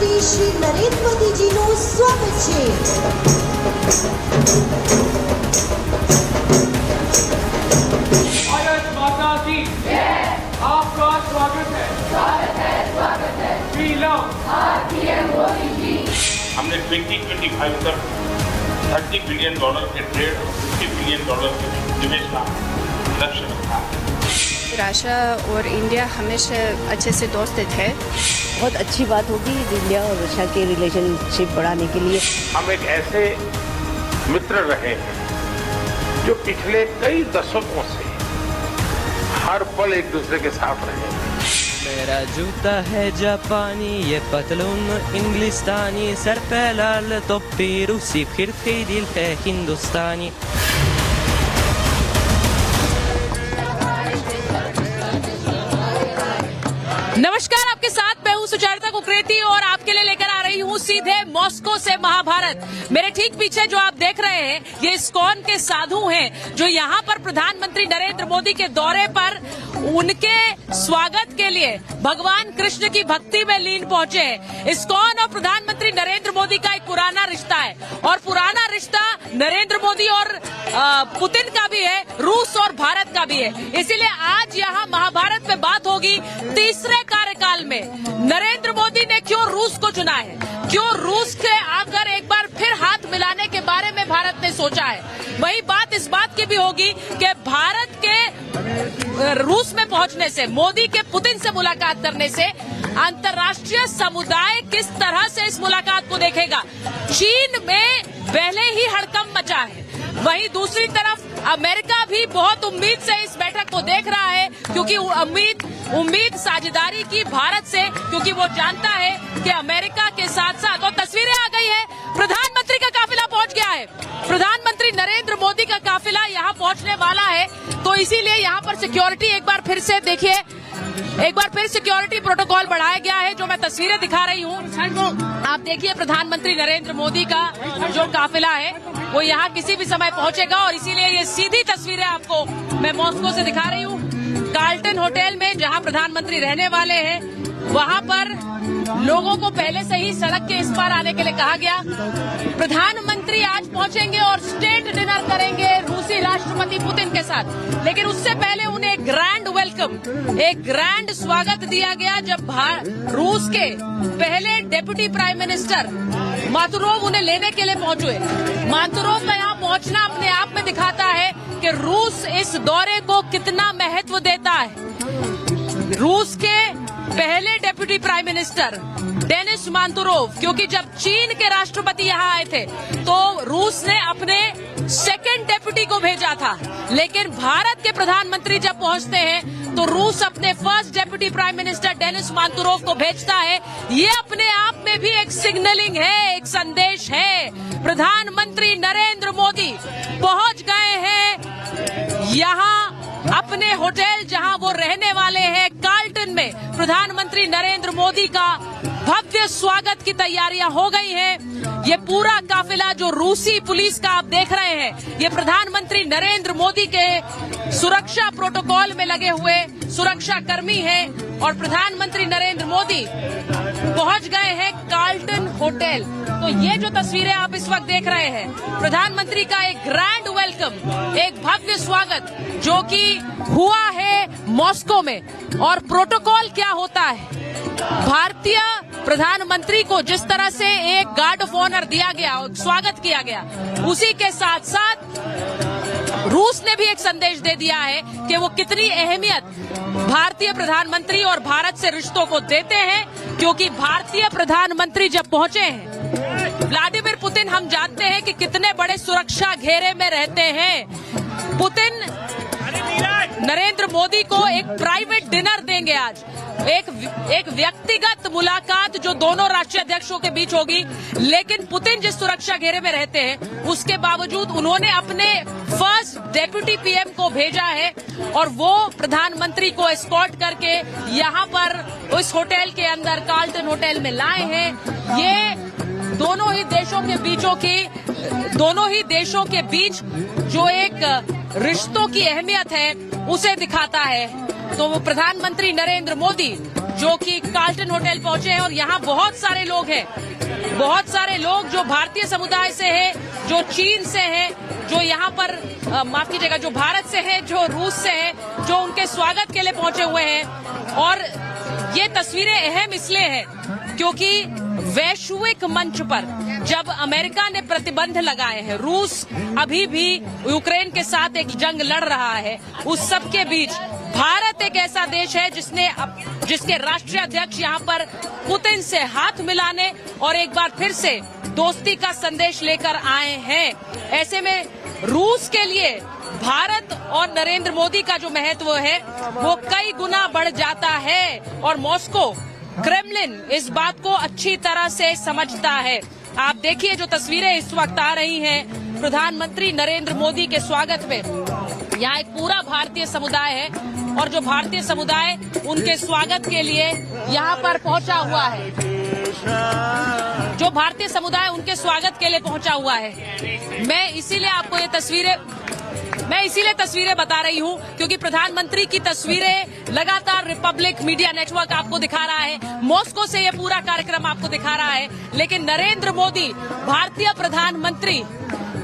પ્રધાનમંત્રી શ્રી નરેન્દ્ર મોદીજીનું સ્વાગત છે. भारत माता की आपका स्वागत है. We love हमने 2025 तक $30 बिलियन के ट्रेड और $50 बिलियन के निवेश का लक्ष्य रखा. रशिया और इंडिया हमेशा अच्छे से दोस्त थे. बहुत अच्छी बात होगी इंडिया और रशिया के रिलेशनशिप बढ़ाने के लिए. हम एक ऐसे मित्र रहे हैं जो पिछले कई दशकों से हर पल एक दूसरे के साथ रहे हैं. मेरा जूता है जापानी, ये पतलून इंग्लिस्तानी, सर पे लाल टोपी रूसी, फिर भी दिल है हिंदुस्तानी. नमस्कार, आपके साथ मैं हूँ सुचरिता कुकरेती और आपके लिए लेकर आ रही हूँ सीधे मॉस्को से महाभारत. मेरे ठीक पीछे जो आप देख रहे हैं ये इस्कॉन के साधु हैं जो यहाँ पर प्रधानमंत्री नरेंद्र मोदी के दौरे पर उनके स्वागत के लिए भगवान कृष्ण की भक्ति में लीन पहुँचे हैं. इस्कॉन और प्रधानमंत्री नरेंद्र मोदी का एक पुराना रिश्ता है और पुराना रिश्ता नरेंद्र मोदी और पुतिन का भी है, रूस और भारत का भी है. इसीलिए आज यहाँ महाभारत में बात होगी तीसरे कार्यकाल में नरेंद्र मोदी ने क्यों रूस को चुना है, क्यों रूस के आकर एक बार फिर हाथ मिलाने के बारे में भारत ने सोचा है. वही बात इस बात की भी होगी कि भारत के रूस में पहुंचने से, मोदी के पुतिन से मुलाकात करने से अंतर्राष्ट्रीय समुदाय किस तरह से इस मुलाकात को देखेगा. चीन में पहले ही हड़कंप मचा है, वहीं दूसरी तरफ अमेरिका भी बहुत उम्मीद से इस बैठक को देख रहा है क्योंकि उम्मीद साझेदारी की भारत से, क्योंकि वो जानता है कि अमेरिका के साथ साथ, और तस्वीरें आ गई है, प्रधानमंत्री का काफिला पहुंच गया है. प्रधानमंत्री नरेंद्र मोदी का काफिला यहाँ पहुंचने वाला है, तो इसीलिए यहाँ पर सिक्योरिटी एक बार फिर से देखिए, एक बार फिर सिक्योरिटी प्रोटोकॉल बढ़ाया गया है. जो मैं तस्वीरें दिखा रही हूँ, आप देखिए प्रधानमंत्री नरेंद्र मोदी का जो काफिला है वो यहाँ किसी भी समय पहुंचेगा और इसीलिए ये सीधी तस्वीरें आपको मैं मॉस्को से दिखा रही हूँ. कार्ल्टन होटल में जहाँ प्रधानमंत्री रहने वाले हैं वहाँ पर लोगों को पहले से ही सड़क के इस पार आने के लिए कहा गया. प्रधानमंत्री आज पहुंचेंगे और स्टेट डिनर करेंगे रूसी राष्ट्रपति पुतिन के साथ, लेकिन उससे पहले उन्हें एक ग्रैंड वेलकम, एक ग्रैंड स्वागत दिया गया जब रूस के पहले डेप्यूटी प्राइम मिनिस्टर मातुरोव उन्हें लेने के लिए पहुंचे. मातुरोव का यहाँ पहुंचना अपने आप में दिखाता है कि रूस इस दौरे को कितना महत्व देता है. रूस के पहले डेप्यूटी प्राइम मिनिस्टर डेनिस मांतुरोव, क्योंकि जब चीन के राष्ट्रपति यहाँ आए थे तो रूस ने अपने सेकंड डेप्यूटी को भेजा था, लेकिन भारत के प्रधानमंत्री जब पहुंचते हैं तो रूस अपने first deputy prime minister Denis Manturov को भेजता है. ये अपने आप में भी एक सिग्नलिंग है, एक संदेश है. प्रधानमंत्री नरेंद्र मोदी पहुंच गए हैं यहाँ अपने होटल जहां वो रहने वाले हैं, कार्ल्टन में. प्रधानमंत्री नरेंद्र मोदी का भव्य स्वागत की तैयारियां हो गई हैं. ये पूरा काफिला जो रूसी पुलिस का आप देख रहे हैं, ये प्रधानमंत्री नरेंद्र मोदी के सुरक्षा प्रोटोकॉल में लगे हुए सुरक्षा कर्मी हैं और प्रधानमंत्री नरेंद्र मोदी पहुंच गए हैं कार्ल्टन होटल. तो ये जो तस्वीरें आप इस वक्त देख रहे हैं, प्रधानमंत्री का एक ग्रैंड वेलकम, एक भव्य स्वागत जो कि हुआ है मॉस्को में. और प्रोटोकॉल क्या होता है, भारतीय प्रधानमंत्री को जिस तरह से एक गार्ड ऑफ ऑनर दिया गया, स्वागत किया गया, उसी के साथ साथ रूस ने भी एक संदेश दे दिया है कि वो कितनी अहमियत भारतीय प्रधानमंत्री और भारत से रिश्तों को देते हैं. क्योंकि भारतीय प्रधानमंत्री जब पहुंचे हैं, व्लादिमीर पुतिन हम जानते हैं कि कितने बड़े सुरक्षा घेरे में रहते हैं. पुतिन नरेंद्र मोदी को एक प्राइवेट डिनर देंगे आज, एक व्यक्तिगत मुलाकात जो दोनों राष्ट्रीय अध्यक्षों के बीच होगी. लेकिन पुतिन जिस सुरक्षा घेरे में रहते हैं उसके बावजूद उन्होंने अपने फर्स्ट डेप्यूटी पीएम को भेजा है और वो प्रधानमंत्री को एस्कॉर्ट करके यहाँ पर उस होटल के अंदर कार्ल्टन होटल में लाए हैं. ये दोनों ही देशों के बीच जो एक रिश्तों की अहमियत है उसे दिखाता है. तो वो प्रधानमंत्री नरेंद्र मोदी जो कि कार्ल्टन होटल पहुंचे हैं और यहाँ बहुत सारे लोग हैं, बहुत सारे लोग जो भारतीय समुदाय से हैं, जो चीन से हैं, जो यहाँ पर माफ कीजिएगा, जो भारत से हैं, जो रूस से हैं, जो उनके स्वागत के लिए पहुंचे हुए हैं। और ये तस्वीरें अहम इसलिए हैं क्योंकि वैश्विक मंच पर जब अमेरिका ने प्रतिबंध लगाए हैं, रूस अभी भी यूक्रेन के साथ एक जंग लड़ रहा है, उस सब के बीच भारत एक ऐसा देश है जिसके राष्ट्रीय अध्यक्ष यहाँ पर पुतिन से हाथ मिलाने और एक बार फिर से दोस्ती का संदेश लेकर आए हैं। ऐसे में रूस के लिए भारत और नरेंद्र मोदी का जो महत्व है वो कई गुना बढ़ जाता है और मॉस्को, क्रेमलिन इस बात को अच्छी तरह से समझता है। आप देखिए जो तस्वीरें इस वक्त आ रही हैं प्रधानमंत्री नरेंद्र मोदी के स्वागत में, यहाँ एक पूरा भारतीय समुदाय है और जो भारतीय समुदाय उनके स्वागत के लिए यहाँ पर पहुंचा हुआ है, जो भारतीय समुदाय उनके स्वागत के लिए पहुंचा हुआ है। मैं इसीलिए आपको ये तस्वीरें बता रही हूँ क्योंकि प्रधानमंत्री की तस्वीरें लगातार रिपब्लिक मीडिया नेटवर्क आपको दिखा रहा है, मॉस्को से ये पूरा कार्यक्रम आपको दिखा रहा है। लेकिन नरेंद्र मोदी भारतीय प्रधानमंत्री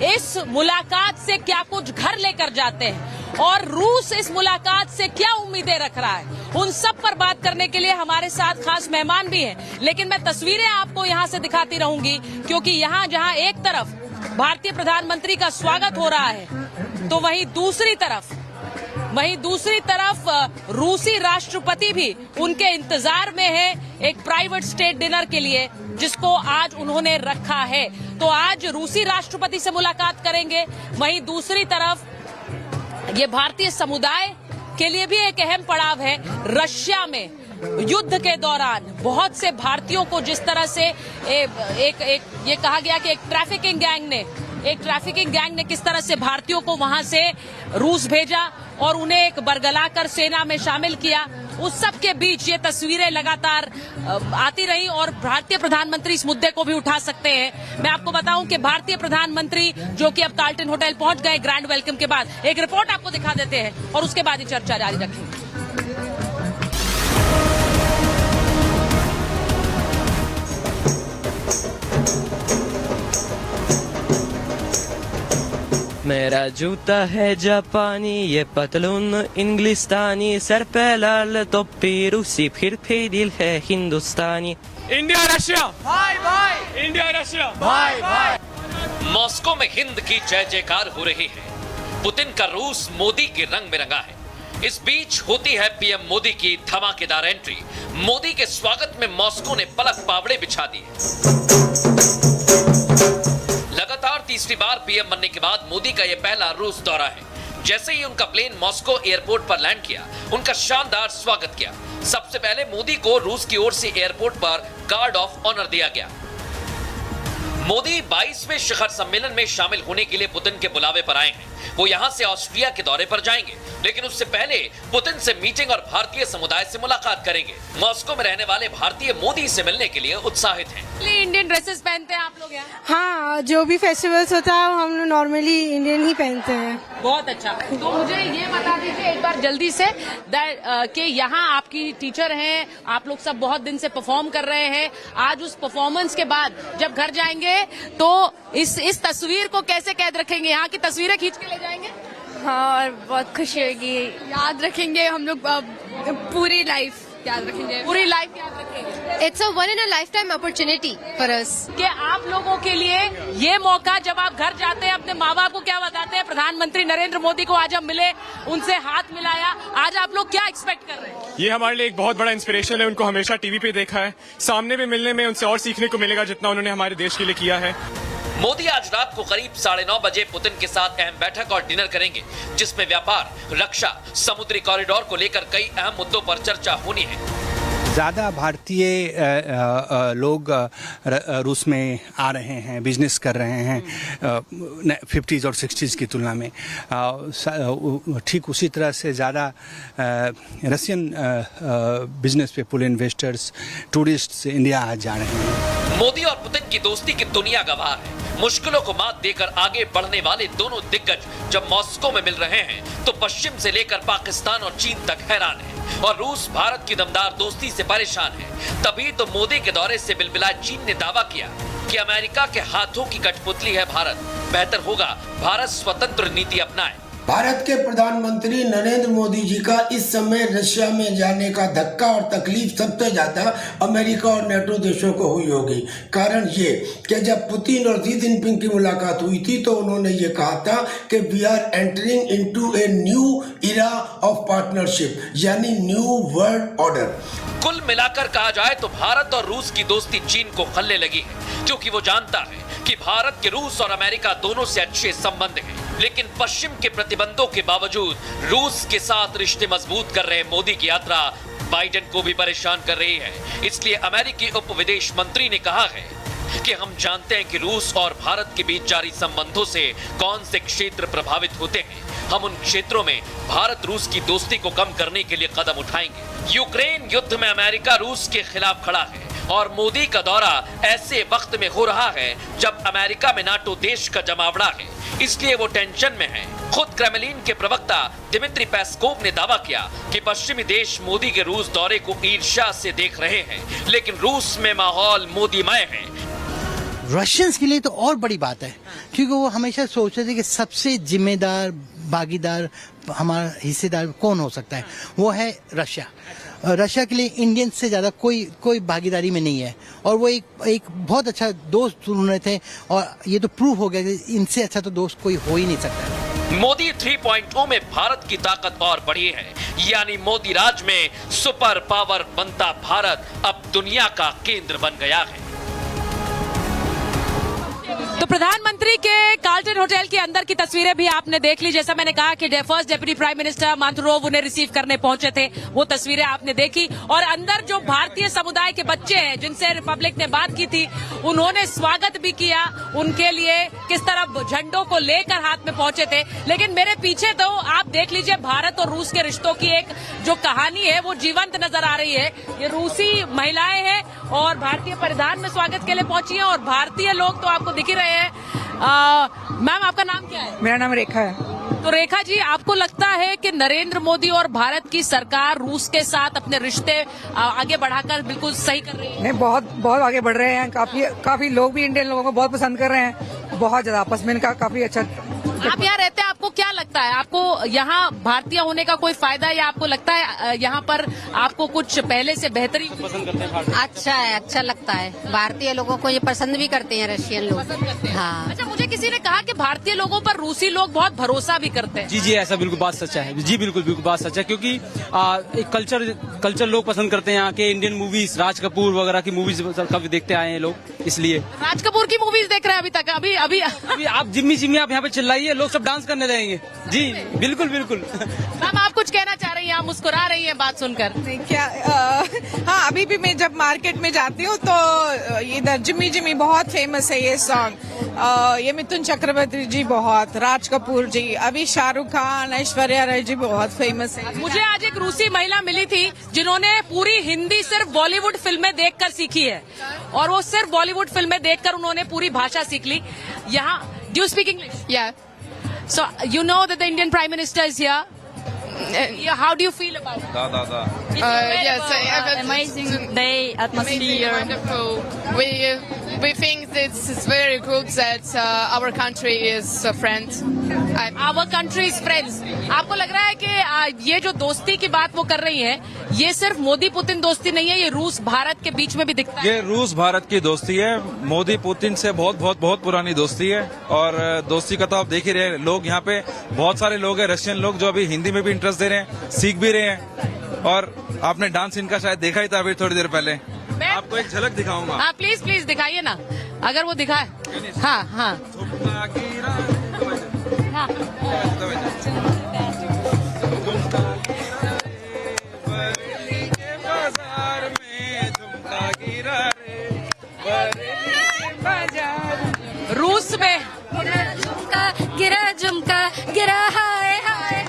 इस मुलाकात से क्या कुछ घर लेकर जाते हैं और रूस इस मुलाकात से क्या उम्मीदें रख रहा है, उन सब पर बात करने के लिए हमारे साथ खास मेहमान भी हैं। लेकिन मैं तस्वीरें आपको यहाँ से दिखाती रहूंगी क्योंकि यहाँ जहाँ एक तरफ भारतीय प्रधानमंत्री का स्वागत हो रहा है तो वहीं दूसरी तरफ रूसी राष्ट्रपति भी उनके इंतजार में है एक प्राइवेट स्टेट डिनर के लिए जिसको आज उन्होंने रखा है। तो आज रूसी राष्ट्रपति से मुलाकात करेंगे, वहीं दूसरी तरफ ये भारतीय समुदाय के लिए भी एक अहम पड़ाव है। रशिया में युद्ध के दौरान बहुत से भारतीयों को जिस तरह से ये कहा गया कि एक ट्रैफिकिंग गैंग ने किस तरह से भारतीयों को वहां से रूस भेजा और उन्हें एक बरगलाकर सेना में शामिल किया, उस सब के बीच ये तस्वीरें लगातार आती रही और भारतीय प्रधानमंत्री इस मुद्दे को भी उठा सकते हैं। मैं आपको बताऊं कि भारतीय प्रधानमंत्री जो कि अब कार्ल्टन होटल पहुंच गए ग्रैंड वेलकम के बाद, एक रिपोर्ट आपको दिखा देते हैं और उसके बाद ही चर्चा जारी रखेंगे। मेरा जूता है जापानी, ये पतलून इंग्लिस्तानी, सर पे लाल टोपी रूसी, फिर भी दिल है हिंदुस्तानी। इंडिया रशिया भाई भाई, इंडिया रशिया भाई भाई। मॉस्को में हिंद की जय जयकार हो रही है, पुतिन का रूस मोदी के रंग में रंगा है। इस बीच होती है पीएम मोदी की धमाकेदार एंट्री। मोदी के स्वागत में मॉस्को ने पलक पावड़े बिछा दिए। लगातार तीसरी बार पीएम बनने के बाद मोदी का यह पहला रूस दौरा है। जैसे ही उनका प्लेन मॉस्को एयरपोर्ट पर लैंड किया, उनका शानदार स्वागत किया। सबसे पहले मोदी को रूस की ओर से एयरपोर्ट पर गार्ड ऑफ ऑनर दिया गया। मोदी 22वें शिखर सम्मेलन में शामिल होने के लिए पुतिन के बुलावे पर आए हैं। वो यहां से ऑस्ट्रिया के दौरे पर जाएंगे, लेकिन उससे पहले पुतिन से मीटिंग और भारतीय समुदाय से मुलाकात करेंगे। मॉस्को में रहने वाले भारतीय मोदी से मिलने के लिए उत्साहित हैं। इंडियन ड्रेसेस पहनते हैं आप लोग यहाँ? हाँ, जो भी फेस्टिवल्स होता है हम नॉर्मली इंडियन ही पहनते हैं। बहुत अच्छा। तो मुझे ये बता दीजिए एक बार जल्दी से कि यहाँ आपकी टीचर हैं, आप लोग सब बहुत दिन से परफॉर्म कर रहे हैं। आज उस परफॉर्मेंस के बाद जब घर जाएंगे तो इस तस्वीर को कैसे कैद रखेंगे? यहाँ की तस्वीरें खींच के ले जाएंगे? हाँ, और बहुत खुशी होगी, याद रखेंगे हम लोग, पूरी लाइफ याद रखेंगे। It's a one in a life time opportunity for us. कि आप लोगों के लिए ये मौका, जब आप घर जाते हैं अपने माँ बाप को क्या बताते हैं? प्रधानमंत्री नरेंद्र मोदी को आज हम मिले, उनसे हाथ मिलाया, आज आप लोग क्या एक्सपेक्ट कर रहे हैं? ये हमारे लिए एक बहुत बड़ा इंस्पिरेशन है। उनको हमेशा टीवी पे देखा है, सामने में मिलने में उनसे और सीखने को मिलेगा जितना उन्होंने हमारे देश के लिए किया है। मोदी आज रात को करीब 9:30 बजे पुतिन के साथ अहम बैठक और डिनर करेंगे, जिसमें व्यापार, रक्षा, समुद्री कॉरिडोर को लेकर कई अहम मुद्दों पर चर्चा होनी है। ज़्यादा भारतीय लोग रूस में आ रहे हैं, बिजनेस कर रहे हैं 50s और 60s की तुलना में। ठीक उसी तरह से ज़्यादा रशियन बिजनेस पे पुल इन्वेस्टर्स, टूरिस्ट्स इंडिया आज जा रहे हैं। मोदी और पुतिन की दोस्ती की दुनिया गवाह है। मुश्किलों को मात देकर आगे बढ़ने वाले दोनों दिग्गज जब मॉस्को में मिल रहे हैं तो पश्चिम से लेकर पाकिस्तान और चीन तक हैरान है। और रूस भारत की दमदार दोस्ती से परेशान है। तभी तो मोदी के दौरे से बिलबिलाए चीन ने दावा किया कि अमेरिका के हाथों की कठपुतली है भारत, बेहतर होगा भारत स्वतंत्र नीति अपनाए। भारत के प्रधानमंत्री नरेंद्र मोदी जी का इस समय रशिया में जाने का धक्का और तकलीफ सबसे ज्यादा अमेरिका और नेटो देशों को हुई होगी। कारण ये कि जब पुतिन और शी जिनपिंग की मुलाकात हुई थी तो उन्होंने ये कहा था कि we are entering into a new era of partnership, यानी न्यू वर्ल्ड ऑर्डर। कुल मिलाकर कहा जाए तो भारत और रूस की दोस्ती चीन को खलने लगी है, क्योंकि वो जानता है कि भारत के रूस और अमेरिका दोनों से अच्छे संबंध हैं। लेकिन पश्चिम के प्रतिबंधों के बावजूद रूस के साथ रिश्ते मजबूत कर रहे मोदी की यात्रा बाइडेन को भी परेशान कर रही है। इसलिए अमेरिकी उप विदेश मंत्री ने कहा है कि हम जानते हैं कि रूस और भारत के बीच जारी संबंधों से कौन से क्षेत्र प्रभावित होते हैं। हम उन क्षेत्रों में भारत रूस की दोस्ती को कम करने के लिए कदम उठाएंगे। यूक्रेन युद्ध में अमेरिका रूस के खिलाफ खड़ा है और मोदी का दौरा ऐसे वक्त में हो रहा है जब अमेरिका में नाटो देश का जमावड़ा है, इसलिए वो टेंशन में है। खुद क्रेमलिन के प्रवक्ता दिमित्री पेस्कोव ने दावा किया कि पश्चिमी देश मोदी के रूस दौरे को ईर्ष्या से देख रहे हैं, लेकिन रूस में माहौल मोदीमय है। रशियंस के लिए तो और बड़ी बात है, क्योंकि वो हमेशा सोचते थे कि सबसे जिम्मेदार भागीदार हमारा हिस्सेदार कौन हो सकता है, वो है रशिया। रशिया के लिए इंडियन से ज्यादा कोई भागीदारी में नहीं है, और वो एक बहुत अच्छा दोस्त उन्होंने थे, और ये तो प्रूव हो गया कि इनसे अच्छा तो दोस्त कोई हो ही नहीं सकता। मोदी 3.0 में भारत की ताकत और बढ़ी है, यानी मोदी राज में सुपर पावर बनता भारत अब दुनिया का केंद्र बन गया है। तो प्रधानमंत्री के कार्ल्टन होटल के अंदर की तस्वीरें भी आपने देख ली। जैसा मैंने कहा कि फर्स्ट डेप्यूटी प्राइम मिनिस्टर मांतुरोव उन्हें रिसीव करने पहुंचे थे, वो तस्वीरें आपने देखी। और अंदर जो भारतीय समुदाय के बच्चे हैं जिनसे रिपब्लिक ने बात की थी, उन्होंने स्वागत भी किया। उनके लिए किस तरह झंडों को लेकर हाथ में पहुंचे थे। लेकिन मेरे पीछे तो आप देख लीजिए, भारत और रूस के रिश्तों की एक जो कहानी है वो जीवंत नजर आ रही है। ये रूसी महिलाएं हैं और भारतीय परिधान में स्वागत के लिए पहुंची हैं, और भारतीय लोग तो आपको दिख ही रहे हैं। मैम, आपका नाम क्या है? मेरा नाम रेखा है। तो रेखा जी, आपको लगता है कि नरेंद्र मोदी और भारत की सरकार रूस के साथ अपने रिश्ते आगे बढ़ाकर बिल्कुल सही कर रही है? नहीं, बहुत आगे बढ़ रहे हैं। काफी लोग भी इंडियन लोगों को बहुत पसंद कर रहे हैं, बहुत ज्यादा आपस में इनका काफी अच्छा। आप यहाँ रहते हैं, आपको क्या लगता है, आपको यहाँ भारतीय होने का कोई फायदा, या आपको लगता है यहाँ पर आपको कुछ पहले से बेहतरी पसंद करते हैं? अच्छा है, अच्छा लगता है। भारतीय लोगों को ये पसंद भी करते हैं, रशियन लोग। हाँ। अच्छा, मुझे किसी ने कहा कि भारतीय लोगों पर रूसी लोग बहुत भरोसा भी करते हैं। जी, ऐसा बिल्कुल बात सच्चा है। जी बिल्कुल बात सच्चा है, क्योंकि एक कल्चर लोग पसंद करते हैं यहाँ के। इंडियन मूवीज, राज कपूर वगैरह की मूवीज काफी देखते आए हैं लोग, इसलिए। राज कपूर की मूवीज देख रहे हैं अभी तक? अभी आप जिम्मी आप यहाँ पे चिल्लाइए, लोग सब डांस करने लगेंगे। जी बिल्कुल। मैम, आप कुछ कहना चाह रही हैं? आप मुस्कुरा रही हैं बात सुनकर। क्या हाँ, अभी भी मैं जब मार्केट में जाती हूँ तो इधर जिम्मी बहुत फेमस है ये सॉन्ग। ये मिथुन चक्रवर्ती जी बहुत, राज कपूर जी, अभी शाहरुख खान, ऐश्वर्या राय जी बहुत फेमस है। मुझे आज एक रूसी महिला मिली थी जिन्होंने पूरी हिंदी सिर्फ बॉलीवुड फिल्में देखकर सीखी है, और वो सिर्फ बॉलीवुड फिल्में देखकर उन्होंने पूरी भाषा सीख ली। यहाँ do you speak English? Yeah. So you know that the Indian Prime Minister is here. How do you feel about it? Yes, amazing day, atmosphere. wonderful. We think it's very good that our country is a friend. Our country is friends. आपको लग रहा है कि ये जो दोस्ती की बात वो कर रही है, ये सिर्फ मोदी पुतिन दोस्ती नहीं है, ये रूस भारत के बीच में भी दिखता है? ये रूस भारत की दोस्ती है। मोदी पुतिन से बहुत पुरानी दोस्ती है, और दोस्ती का तो आप देख ही रहे हैं। लोग यहाँ पे बहुत सारे लोग हैं, रशियन लोग, जो अभी हिंदी में भी इंटरेस्ट दे रहे हैं, सीख भी रहे हैं। और आपने डांस इनका शायद देखा ही था अभी थोड़ी देर पहले। आपको एक झलक दिखाऊंगा। हाँ, प्लीज दिखाइए ना, अगर वो दिखाए। हाँ। रूस में गिरा हाय।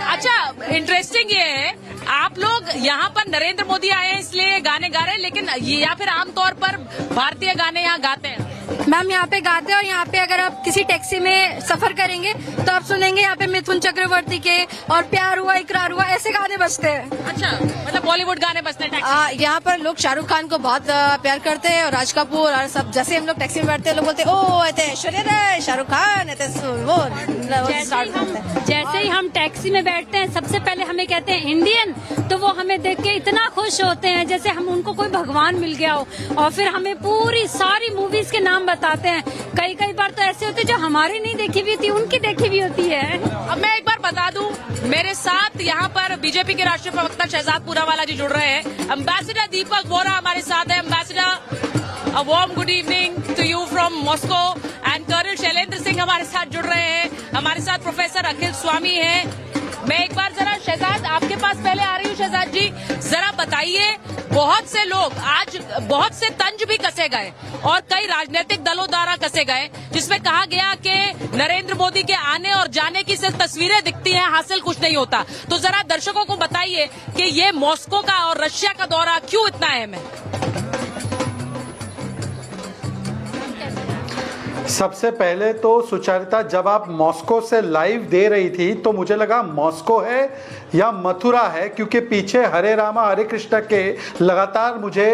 अच्छा, इंटरेस्टिंग ये है, आप लोग यहाँ पर नरेंद्र मोदी आए हैं इसलिए गाने गा रहे हैं, लेकिन या फिर आमतौर पर भारतीय गाने यहाँ गाते हैं? मैम यहाँ पे गाते हैं और यहाँ पे अगर आप किसी टैक्सी में सफर करेंगे तो आप सुनेंगे यहाँ पे मिथुन चक्रवर्ती के और प्यार हुआ इकरार हुआ ऐसे गाने बजते हैं। अच्छा, मतलब बॉलीवुड गाने बजते हैं टैक्सी। यहाँ पर लोग शाहरुख खान को बहुत प्यार करते हैं और राज कपूर और सब। जैसे हम लोग टैक्सी में बैठते हैं लोग बोलते हैं ओ ऐसे ऐश्वर्या राय, शाहरुख खान, जैसे ही हम टैक्सी में बैठते हैं सबसे पहले हमें कहते हैं इंडियन, तो वो हमें देख के इतना खुश होते हैं जैसे हम उनको कोई भगवान मिल गया हो, और फिर हमें पूरी सारी मूवीज के नाम बताते हैं। कई बार तो ऐसे होते जो हमारी नहीं देखी हुई होती उनकी देखी हुई होती है। अब मैं एक बार बता दूं, मेरे साथ यहाँ पर बीजेपी के राष्ट्रीय प्रवक्ता शहजाद पूनावाला जी जुड़ रहे हैं। एम्बेसडर दीपक बोरा हमारे साथ है। Ambassador, a warm good evening to you from Moscow. And colonel Shailendra Singh हमारे साथ जुड़ रहे हैं। हमारे साथ प्रोफेसर अखिल स्वामी हैं। मैं एक बार जरा शहजाद आपके पास पहले आ रही हूँ। शहजाद जी जरा बताइए, बहुत से लोग आज बहुत से तंज भी कसे गए और कई राजनीतिक दलों द्वारा कसे गए, जिसमें कहा गया कि नरेंद्र मोदी के आने और जाने की सिर्फ तस्वीरें दिखती हैं, हासिल कुछ नहीं होता। तो जरा दर्शकों को बताइए कि ये मॉस्को का और रशिया का दौरा क्यों इतना अहम है। सबसे पहले तो सुचरिता, जब आप मॉस्को से लाइव दे रही थी तो मुझे लगा मॉस्को है या मथुरा है, क्योंकि पीछे हरे रामा हरे कृष्णा के लगातार मुझे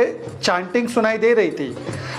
चैंटिंग सुनाई दे रही थी।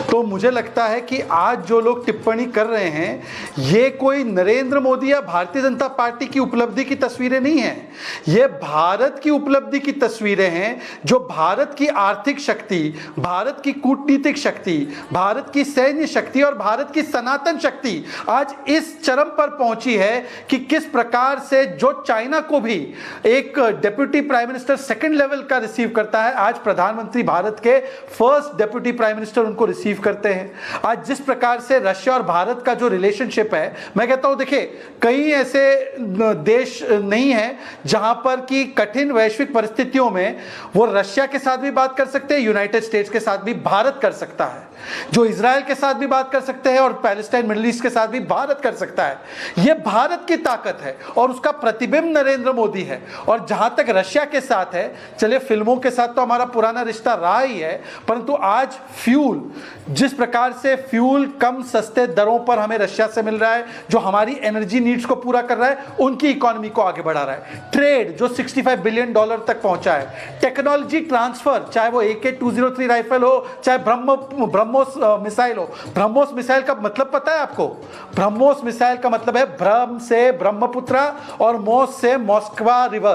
तो मुझे लगता है कि आज जो लोग टिप्पणी कर रहे हैं ये कोई नरेंद्र मोदी या भारतीय जनता पार्टी की उपलब्धि की तस्वीरें नहीं हैं, ये भारत की उपलब्धि की तस्वीरें हैं, जो भारत की आर्थिक शक्ति, भारत की कूटनीतिक शक्ति, भारत की सैन्य शक्ति और भारत की सनातन शक्ति आज इस चरम पर पहुंची है कि किस प्रकार से जो चाइना को भी एक deputy prime minister second level का रिसीव करता है, आज प्रधानमंत्री भारत के फर्स्ट डेप्यूटी प्राइम मिनिस्टर उनको रिसीव करते हैं। आज जिस प्रकार से रशिया और भारत का जो रिलेशनशिप है, मैं कहता हूं देखिए कई ऐसे देश नहीं है जहां पर कि कठिन वैश्विक परिस्थितियों में वो रशिया के साथ भी बात कर सकते हैं, यूनाइटेड स्टेट्स के साथ भी भारत कर सकता है, जो इजराइल के साथ भी बात कर सकते हैं और पैलेस्टाइन मिडिल ईस्ट के साथ भी भारत कर सकता है। यह भारत की ताकत है और उसका प्रतिबिंब नरेंद्र मोदी है। और जहां तक रशिया के साथ है, चलिए फिल्मों के साथ तो हमारा पुराना रिश्ता रहा ही है, परंतु आज फ्यूल, जिस प्रकार से फ्यूल कम सस्ते दरों पर हमें रशिया से मिल रहा है, जो हमारी एनर्जी नीड्स को पूरा कर रहा है, उनकी इकोनॉमी को आगे बढ़ा रहा है। ट्रेड जो $65 बिलियन तक पहुंचा है, टेक्नोलॉजी ट्रांसफर, चाहे वो AK-203 राइफल हो, चाहे ब्रह्मोस मिसाइल हो। ब्रह्मोस मिसाइल का मतलब पता है आपको? ब्रह्मोस मिसाइल का मतलब है ब्रह्म से ब्रह्मपुत्रा और मोस से मॉस्कवा रिवर।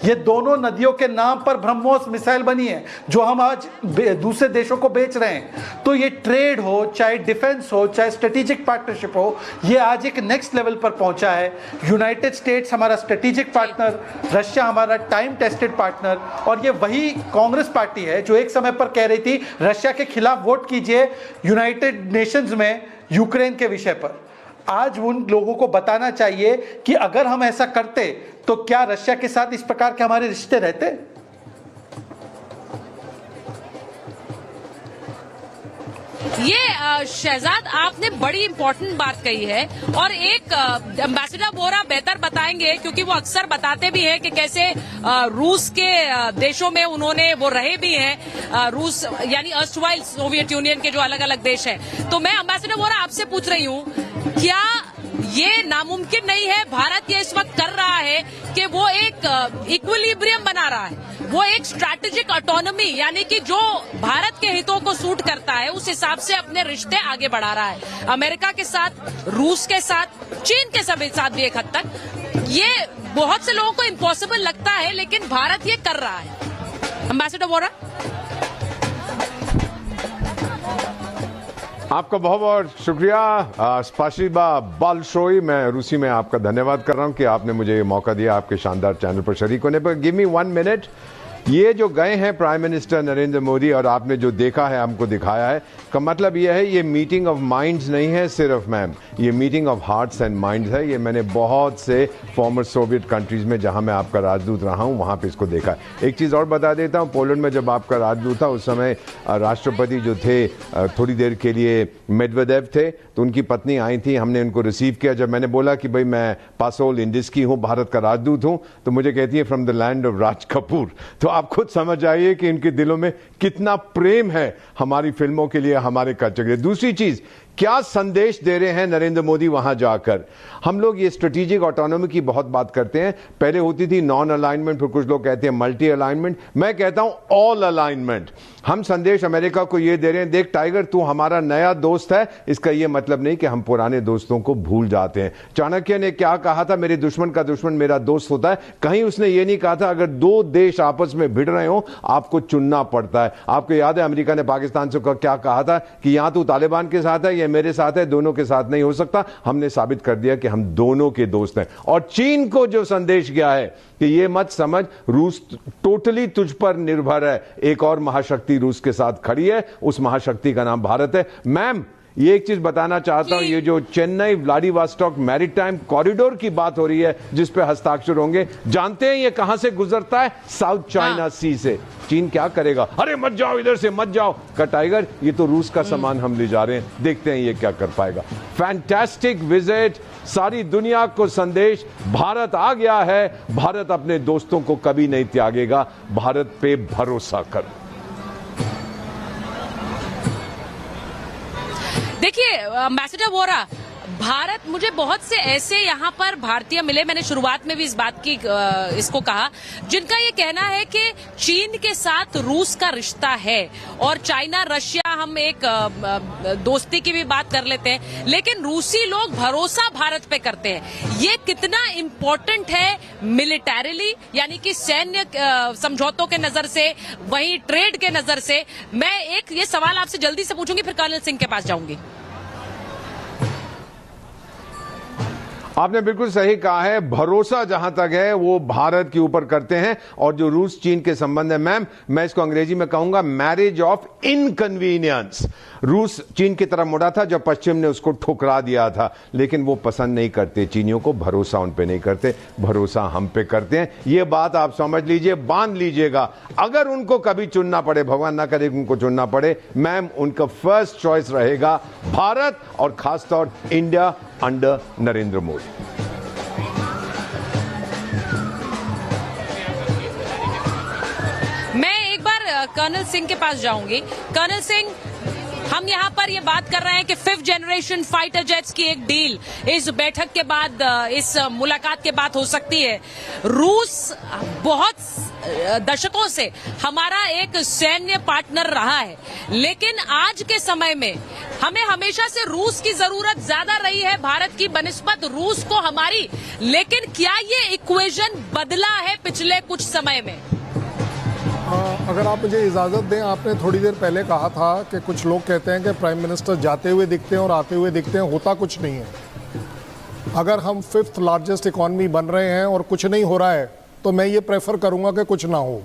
ये दोनों नदियों के नाम पर ब्रह्मोस मिसाइल बनी है, जो हम आज दूसरे देशों को बेच रहे हैं। तो ये ट्रेड हो, चाहे डिफेंस हो, चाहे स्ट्रेटेजिक पार्टनरशिप हो, ये आज एक नेक्स्ट लेवल पर पहुंचा है। यूनाइटेड स्टेट्स हमारा स्ट्रेटेजिक पार्टनर, रशिया हमारा टाइम टेस्टेड पार्टनर, और ये वही कांग्रेस पार्टी है जो एक समय पर कह रही थी रशिया के खिलाफ वोट कीजिए यूनाइटेड नेशंस में यूक्रेन के विषय पर। आज उन लोगों को बताना चाहिए कि अगर हम ऐसा करते तो क्या रशिया के साथ इस प्रकार के हमारे रिश्ते रहते? ये शहजाद आपने बड़ी इंपॉर्टेंट बात कही है, और एक एम्बेसडर बोरा बेहतर बताएंगे क्योंकि वो अक्सर बताते भी हैं कि कैसे रूस के देशों में उन्होंने वो रहे भी हैं, रूस यानी अर्स्टवाइल सोवियत यूनियन के जो अलग अलग देश हैं। तो मैं एम्बेसडर बोरा आपसे पूछ रही हूँ, क्या ये नामुमकिन नहीं है, भारत ये इस वक्त कर रहा है कि वो एक इक्विलिब्रियम बना रहा है, वो एक स्ट्रैटेजिक ऑटोनॉमी यानी कि जो भारत के हितों को सूट करता है उस हिसाब से अपने रिश्ते आगे बढ़ा रहा है, अमेरिका के साथ, रूस के साथ, चीन के साथ भी एक हद तक। ये बहुत से लोगों को इम्पॉसिबल लगता है, लेकिन भारत ये कर रहा है। एम्बेसडर बोरा, आपका बहुत बहुत शुक्रिया। स्पासिबा बालशोई, मैं रूसी में आपका धन्यवाद कर रहा हूं कि आपने मुझे ये मौका दिया आपके शानदार चैनल पर शरीक होने पर। Give me 1 minute. ये जो गए हैं प्राइम मिनिस्टर नरेंद्र मोदी और आपने जो देखा है हमको दिखाया है, का मतलब ये है ये मीटिंग ऑफ माइंड्स नहीं है सिर्फ मैम, ये meeting of hearts and minds है। ये मैंने बहुत से फॉर्मर सोवियत कंट्रीज में जहां मैं आपका राजदूत रहा हूं वहां पे इसको देखा है। एक चीज़ और बता देता हूं, पोलैंड में जब आपका राजदूत था उस समय राष्ट्रपति जो थे थोड़ी देर के लिए मेडवेदेव थे, तो उनकी पत्नी आई थी, हमने उनको रिसीव किया। जब मैंने बोला कि भाई मैं पासोल इंडिस की हूँ, भारत का राजदूत हूँ, तो मुझे कहती है from the land of Raj Kapoor. तो आप खुद समझ आइए कि इनके दिलों में कितना प्रेम है हमारी फिल्मों के लिए, हमारे कल्चर के लिए। दूसरी चीज क्या संदेश दे रहे हैं नरेंद्र मोदी वहां जाकर। हम लोग ये स्ट्रेटेजिक ऑटोनॉमी की बहुत बात करते हैं, पहले होती थी नॉन अलाइनमेंट, फिर कुछ लोग कहते हैं मल्टी अलाइनमेंट, मैं कहता हूं ऑल अलाइनमेंट। हम संदेश अमेरिका को ये दे रहे हैं, देख टाइगर तू हमारा नया दोस्त है, इसका ये मतलब नहीं कि हम पुराने दोस्तों को भूल जाते हैं। चाणक्य ने क्या कहा था, मेरे दुश्मन का दुश्मन मेरा दोस्त होता है। कहीं उसने ये नहीं कहा था अगर दो देश आपस में भिड़ रहे हो आपको चुनना पड़ता है। आपको याद है अमेरिका ने पाकिस्तान से क्या कहा था कि यहां तू तालिबान के साथ है या मेरे साथ है, दोनों के साथ नहीं हो सकता। हमने साबित कर दिया कि हम दोनों के दोस्त हैं। और चीन को जो संदेश गया है कि ये मत समझ रूस टोटली तुझ पर निर्भर है, एक और महाशक्ति रूस के साथ खड़ी है, उस महाशक्ति का नाम भारत है। मैम ये एक चीज बताना चाहता हूं, ये जो चेन्नई व्लादिवोस्टॉक मैरीटाइम कॉरिडोर की बात हो रही है जिस पे हस्ताक्षर होंगे, जानते हैं ये कहां से गुजरता है? साउथ चाइना सी से। चीन क्या करेगा, अरे मत जाओ इधर से मत जाओ, का टाइगर ये तो रूस का सामान हम ले जा रहे हैं, देखते हैं ये क्या कर पाएगा। फैंटास्टिक विजिट, सारी दुनिया को संदेश, भारत आ गया है, भारत अपने दोस्तों को कभी नहीं त्यागेगा, भारत पे भरोसा कर। देखिए एम्बेसडर वोरा, भारत, मुझे बहुत से ऐसे यहाँ पर भारतीय मिले, मैंने शुरुआत में भी इस बात की इसको कहा, जिनका ये कहना है कि चीन के साथ रूस का रिश्ता है और चाइना रशिया, हम एक दोस्ती की भी बात कर लेते हैं, लेकिन रूसी लोग भरोसा भारत पे करते हैं। ये कितना इम्पोर्टेंट है मिलिटरीली, यानी कि सैन्य समझौतों के नजर से, वहीं ट्रेड के नजर से। मैं एक ये सवाल आपसे जल्दी से पूछूंगी, फिर कर्नल सिंह के पास जाऊंगी। आपने बिल्कुल सही कहा है, भरोसा जहां तक है वो भारत के ऊपर करते हैं। और जो रूस चीन के संबंध है मैम, मैं इसको अंग्रेजी में कहूंगा मैरिज ऑफ इनकन्वीनियंस। रूस चीन की तरफ मुड़ा था जब पश्चिम ने उसको ठुकरा दिया था, लेकिन वो पसंद नहीं करते चीनियों को, भरोसा उन पे नहीं करते, भरोसा हम पे करते हैं। ये बात आप समझ लीजिए, बांध लीजिएगा। अगर उनको कभी चुनना पड़े, भगवान ना करे उनको चुनना पड़े, मैम उनका फर्स्ट चॉइस रहेगा भारत और खासतौर इंडिया अंडर नरेंद्र मोदी। मैं एक बार कर्नल सिंह के पास जाऊंगी। कर्नल सिंह, हम यहाँ पर ये बात कर रहे हैं कि 5th जनरेशन फाइटर जेट्स की एक डील इस बैठक के बाद, इस मुलाकात के बाद हो सकती है। रूस बहुत दशकों से हमारा एक सैन्य पार्टनर रहा है, लेकिन आज के समय में हमें हमेशा से रूस की जरूरत ज्यादा रही है भारत की बनिस्बत रूस को हमारी। लेकिन क्या ये इक्वेशन बदला है पिछले कुछ समय में? अगर आप मुझे इजाज़त दें, आपने थोड़ी देर पहले कहा था कि कुछ लोग कहते हैं कि प्राइम मिनिस्टर जाते हुए दिखते हैं और आते हुए दिखते हैं, होता कुछ नहीं है। अगर हम 5th लार्जेस्ट इकॉनमी बन रहे हैं और कुछ नहीं हो रहा है, तो मैं ये प्रेफर करूंगा कि कुछ ना हो।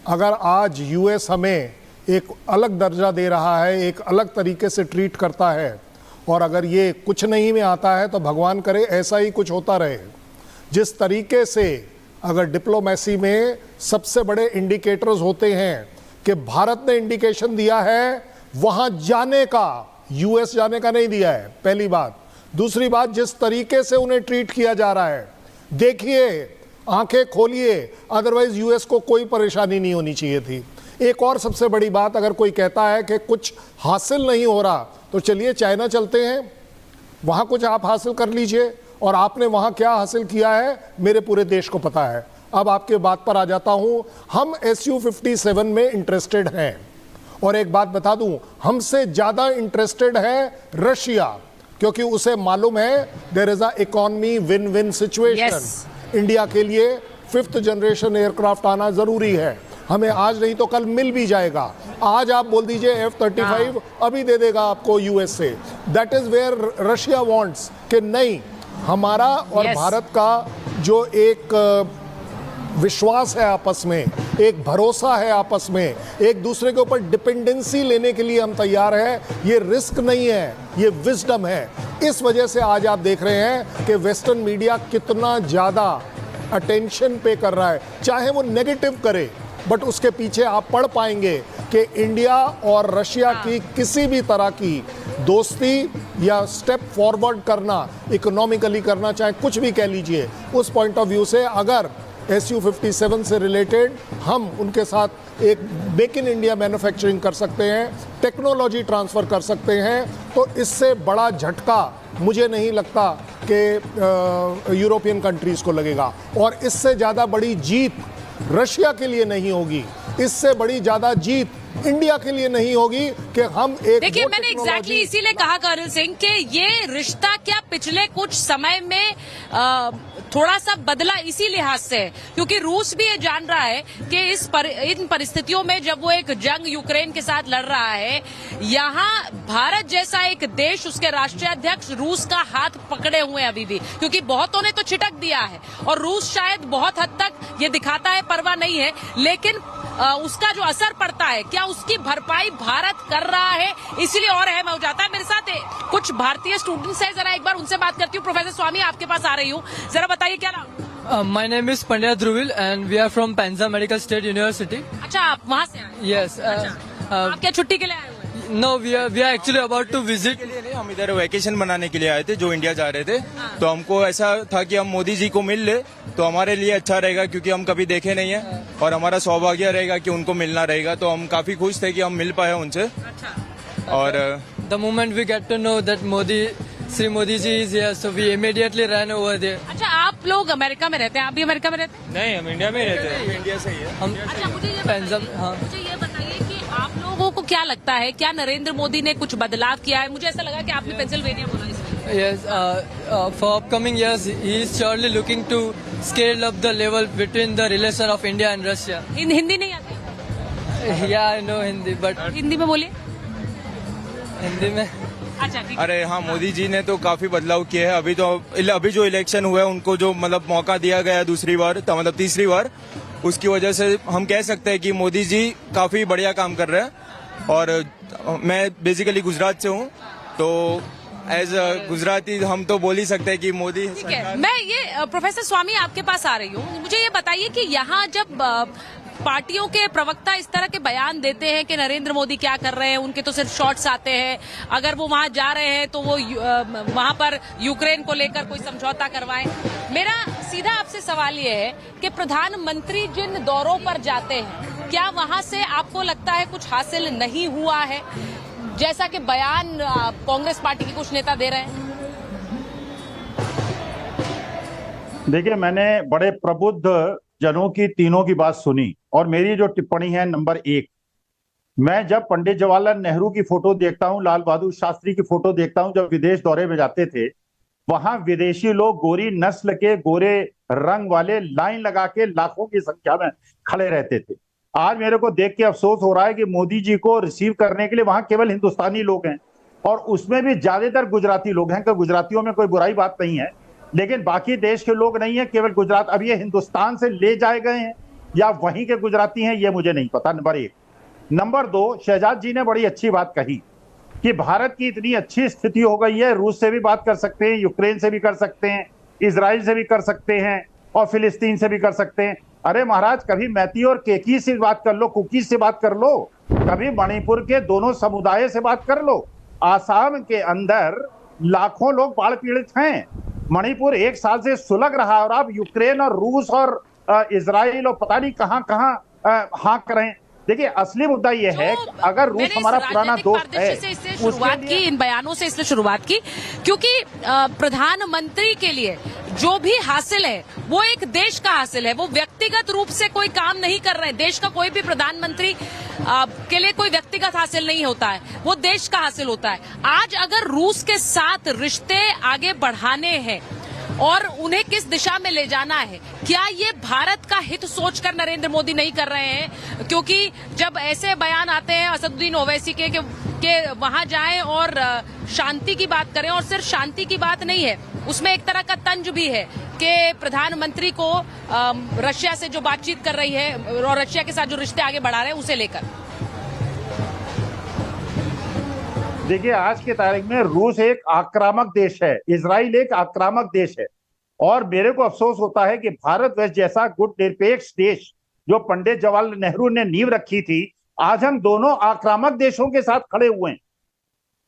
अगर आज यूएस हमें एक अलग दर्जा दे रहा है, एक अलग तरीके से ट्रीट करता है, और अगर ये कुछ नहीं में आता है तो भगवान करे ऐसा ही कुछ होता रहे। जिस तरीके से अगर डिप्लोमेसी में सबसे बड़े इंडिकेटर्स होते हैं कि भारत ने इंडिकेशन दिया है वहां जाने का, यूएस जाने का नहीं दिया है, पहली बात। दूसरी बात, जिस तरीके से उन्हें ट्रीट किया जा रहा है, देखिए, आंखें खोलिए, अदरवाइज यूएस को कोई परेशानी नहीं होनी चाहिए थी। एक और सबसे बड़ी बात, अगर कोई कहता है कि कुछ हासिल नहीं हो रहा, तो चलिए चाइना चलते हैं, वहां कुछ आप हासिल कर लीजिए। और आपने वहां क्या हासिल किया है मेरे पूरे देश को पता है। अब आपके बात पर आ जाता हूं, हम SU-57 में इंटरेस्टेड हैं, और एक बात बता दूं, हमसे ज्यादा इंटरेस्टेड है रशिया, क्योंकि उसे मालूम है there is a economy win win situation. India के लिए 5th जनरेशन एयरक्राफ्ट आना जरूरी है, हमें आज नहीं तो कल मिल भी जाएगा। आज आप बोल दीजिए F-35 अभी दे देगा आपको यूएस से। That is where Russia wants कि नहीं, हमारा और भारत का जो एक विश्वास है आपस में, एक भरोसा है आपस में, एक दूसरे के ऊपर डिपेंडेंसी लेने के लिए हम तैयार हैं। ये रिस्क नहीं है, ये विजडम है। इस वजह से आज आप देख रहे हैं कि वेस्टर्न मीडिया कितना ज़्यादा अटेंशन पे कर रहा है, चाहे वो नेगेटिव करे, बट उसके पीछे आप पढ़ पाएंगे कि इंडिया और रशिया की किसी भी तरह की दोस्ती या स्टेप फॉरवर्ड करना, इकोनॉमिकली करना, चाहे कुछ भी कह लीजिए, उस पॉइंट ऑफ व्यू से अगर SU-57 से रिलेटेड हम उनके साथ एक मेक इन इंडिया मैन्युफैक्चरिंग कर सकते हैं, टेक्नोलॉजी ट्रांसफ़र कर सकते हैं, तो इससे बड़ा झटका मुझे नहीं लगता कि यूरोपियन कंट्रीज को लगेगा। और इससे ज़्यादा बड़ी जीत रशिया के लिए नहीं होगी, इससे बड़ी ज़्यादा जीत इंडिया के लिए नहीं होगी कि हम एक। देखिए, मैंने एग्जैक्टली इसीलिए कहा कर्नल सिंह कि ये रिश्ता क्या पिछले कुछ समय में थोड़ा सा बदला इसी लिहाज से है क्योंकि रूस भी ये जान रहा है कि इन परिस्थितियों में जब वो एक जंग यूक्रेन के साथ लड़ रहा है, यहाँ भारत जैसा एक देश, उसके राष्ट्रीय अध्यक्ष रूस का हाथ पकड़े हुए हैं अभी भी, क्योंकि बहुतों ने तो छिटक दिया है और रूस शायद बहुत हद तक ये दिखाता है परवाह नहीं है, लेकिन उसका जो असर पड़ता है क्या उसकी भरपाई भारत कर रहा है, इसीलिए और अहम हो जाता है। मेरे साथ कुछ भारतीय स्टूडेंट्स हैं, जरा एक बार उनसे बात करती हूँ। प्रोफेसर स्वामी, आपके पास आ रही हूँ, जरा बताइए क्या नाम? My name is Pandit Dhruvil and we are from Penza medical state university. अच्छा, आप वहाँ से आए? यस। आप क्या छुट्टी के लिए आए हुए? No, we are actually about to visit. हम इधर वैकेशन मनाने के लिए आए थे, जो इंडिया जा रहे थे। तो हमको ऐसा था कि हम मोदी जी को मिल ले तो हमारे लिए अच्छा रहेगा क्योंकि हम कभी देखे नहीं है और हमारा सौभाग्य रहेगा कि उनको मिलना रहेगा। तो हम काफी खुश थे कि हम मिल पाए उनसे। और the moment we get to know that Shri Modi ji is here, so we immediately run over there. अच्छा, आप लोग अमेरिका में रहते हैं? आप भी अमेरिका में रहते हैं? नहीं, हम इंडिया में ही रहते हैं। इंडिया से ही है हम। अच्छा, मुझे ये बताइए कि आप लोगों को क्या लगता है, क्या नरेंद्र मोदी ने कुछ बदलाव किया है? मुझे ऐसा लगा कि आपने पेंसिल्वेनिया बोला इसमें। Yes, for upcoming years, he is surely looking to scale up the level between the relation of India and Russia. Hindi नहीं आती? Yeah, I know Hindi, but Hindi में बोलिए। हिंदी में? अच्छा, ठीक। अरे हाँ, मोदी जी ने तो काफी बदलाव किए हैं। अभी जो इलेक्शन हुआ है उनको जो मतलब मौका दिया गया दूसरी बार, मतलब तीसरी बार, उसकी वजह से हम कह सकते हैं कि मोदी जी काफी बढ़िया काम कर रहे हैं। और मैं बेसिकली गुजरात से हूँ, तो एज गुजराती हम तो बोल ही सकते हैं कि मोदी। ठीक है, मैं ये प्रोफेसर स्वामी आपके पास आ रही हूँ। मुझे ये बताइए कि यहाँ जब पार्टियों के प्रवक्ता इस तरह के बयान देते हैं कि नरेंद्र मोदी क्या कर रहे हैं, उनके तो सिर्फ शॉट्स आते हैं, अगर वो वहां जा रहे हैं तो वो वहां पर यूक्रेन को लेकर कोई समझौता करवाएं। मेरा सीधा आपसे सवाल ये है कि प्रधानमंत्री जिन दौरों पर जाते हैं, क्या वहां से आपको लगता है कुछ हासिल नहीं हुआ है, जैसा कि बयान कांग्रेस पार्टी के कुछ नेता दे रहे हैं? देखिए, मैंने बड़े प्रबुद्ध जनों की तीनों की बात सुनी और मेरी जो टिप्पणी है नंबर 1, मैं जब पंडित जवाहरलाल नेहरू की फोटो देखता हूं, लाल बहादुर शास्त्री की फोटो देखता हूं, जब विदेश दौरे में जाते थे, वहां विदेशी लोग गोरी नस्ल के, गोरे रंग वाले लाइन लगा के लाखों की संख्या में खड़े रहते थे। आज मेरे को देख के अफसोस हो रहा है कि मोदी जी को रिसीव करने के लिए वहां केवल हिंदुस्तानी लोग हैं और उसमें भी ज्यादातर गुजराती लोग हैं। कि गुजरातियों में कोई बुराई बात नहीं है, लेकिन बाकी देश के लोग नहीं है, केवल गुजरात। अब ये हिंदुस्तान से ले जाए गए हैं या वहीं के गुजराती हैं, ये मुझे नहीं पता। नंबर 1। नंबर 2, शहजाद जी ने बड़ी अच्छी बात कही कि भारत की इतनी अच्छी स्थिति हो गई है, रूस से भी बात कर सकते हैं, यूक्रेन से भी कर सकते हैं, इजराइल से भी कर सकते हैं और फिलिस्तीन से भी कर सकते हैं। अरे महाराज, कभी मैती और केकी से बात कर लो, कुकीज से बात कर लो, कभी मणिपुर के दोनों समुदाय से बात कर लो। आसाम के अंदर लाखों लोग बाढ़ पीड़ित हैं, मणिपुर 1 साल से सुलग रहा है और आप यूक्रेन और रूस और इजराइल और पता नहीं कहां हाँक रहे हैं। देखिए, असली मुद्दा यह है कि अगर रूस हमारा पुराना दोस्त है, इसलिए शुरुआत की, इन बयानों से इसलिए शुरुआत की क्योंकि प्रधानमंत्री के लिए जो भी हासिल है वो एक देश का हासिल है। वो व्यक्तिगत रूप से कोई काम नहीं कर रहे हैं। देश का कोई भी प्रधानमंत्री के लिए कोई व्यक्तिगत हासिल नहीं होता है, वो देश का हासिल होता है। आज अगर रूस के साथ रिश्ते आगे बढ़ाने हैं और उन्हें किस दिशा में ले जाना है, क्या ये भारत का हित सोचकर नरेंद्र मोदी नहीं कर रहे हैं? क्योंकि जब ऐसे बयान आते हैं असदुद्दीन ओवैसी के वहां जाएं और शांति की बात करें, और सिर्फ शांति की बात नहीं है, उसमें एक तरह का तंज भी है कि प्रधानमंत्री को रशिया से जो बातचीत कर रही है और रशिया के साथ जो रिश्ते आगे बढ़ा रहे हैं उसे लेकर। देखिए, आज के तारीख में रूस एक आक्रामक देश है, इजराइल एक आक्रामक देश है और मेरे को अफसोस होता है कि भारत वर्ष जैसा गुट निरपेक्ष देश जो पंडित जवाहरलाल नेहरू ने नींव रखी थी, आज हम दोनों आक्रामक देशों के साथ खड़े हुए हैं।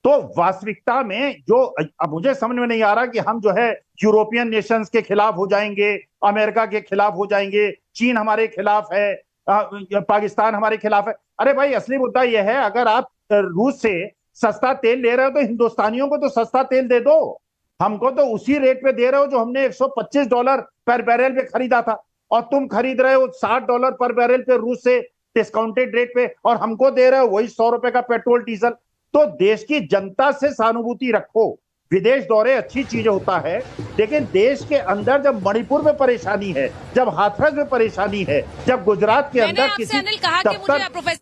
तो वास्तविकता में जो अब मुझे समझ में नहीं आ रहा कि हम जो है यूरोपियन नेशंस के खिलाफ हो जाएंगे, अमेरिका के खिलाफ हो जाएंगे, चीन हमारे खिलाफ है, पाकिस्तान हमारे खिलाफ है। अरे भाई, असली मुद्दा यह है, अगर आप रूस से सस्ता तेल ले रहे हो तो हिंदुस्तानियों को तो सस्ता तेल दे दो, हमको तो उसी रेट पे दे रहे हो जो हमने $125 पर बैरल पे खरीदा था, और तुम खरीद रहे हो $60 पर बैरल पे रूस से डिस्काउंटेड रेट पे, और हमको दे रहे हो वही ₹100 का पेट्रोल डीजल। तो देश की जनता से सहानुभूति रखो। विदेश दौरे अच्छी चीज होता है, लेकिन देश के अंदर जब मणिपुर में परेशानी है, जब हाथरस में परेशानी है, जब गुजरात के अंदर किसी अनिल कहा कि मुझे दफ्तर प्रोफेसर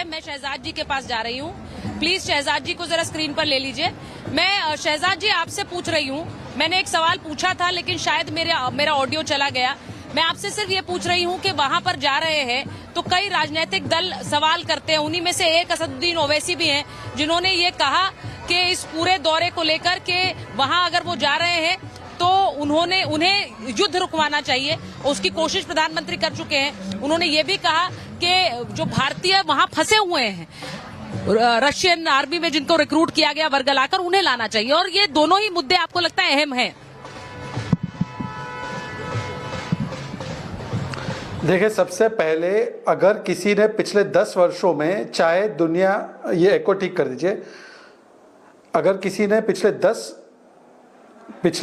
मैं शहजाद जी के पास जा रही हूँ, प्लीज शहजाद जी को जरा स्क्रीन पर ले लीजिए। मैं शहजाद जी आपसे पूछ रही हूँ, मैंने एक सवाल पूछा था लेकिन शायद मेरा ऑडियो चला गया। मैं आपसे सिर्फ ये पूछ रही हूँ कि वहां पर जा रहे हैं तो कई राजनीतिक दल सवाल करते हैं, उन्हीं में से एक असदुद्दीन ओवैसी भी हैं जिन्होंने ये कहा कि इस पूरे दौरे को लेकर के वहां अगर वो जा रहे हैं तो उन्हें युद्ध रुकवाना चाहिए। उसकी कोशिश प्रधानमंत्री कर चुके हैं। उन्होंने ये भी कहा कि जो भारतीय वहां फंसे हुए हैं रशियन आर्मी में, जिनको रिक्रूट किया गया वर्गलाकर, उन्हें लाना चाहिए। और ये दोनों ही मुद्दे आपको लगता है अहम हैं? देखिए, सबसे पहले अगर किसी ने पिछले 10 वर्षों में, चाहे दुनिया, ये एको ठीक कर दीजिए, अगर किसी ने पिछले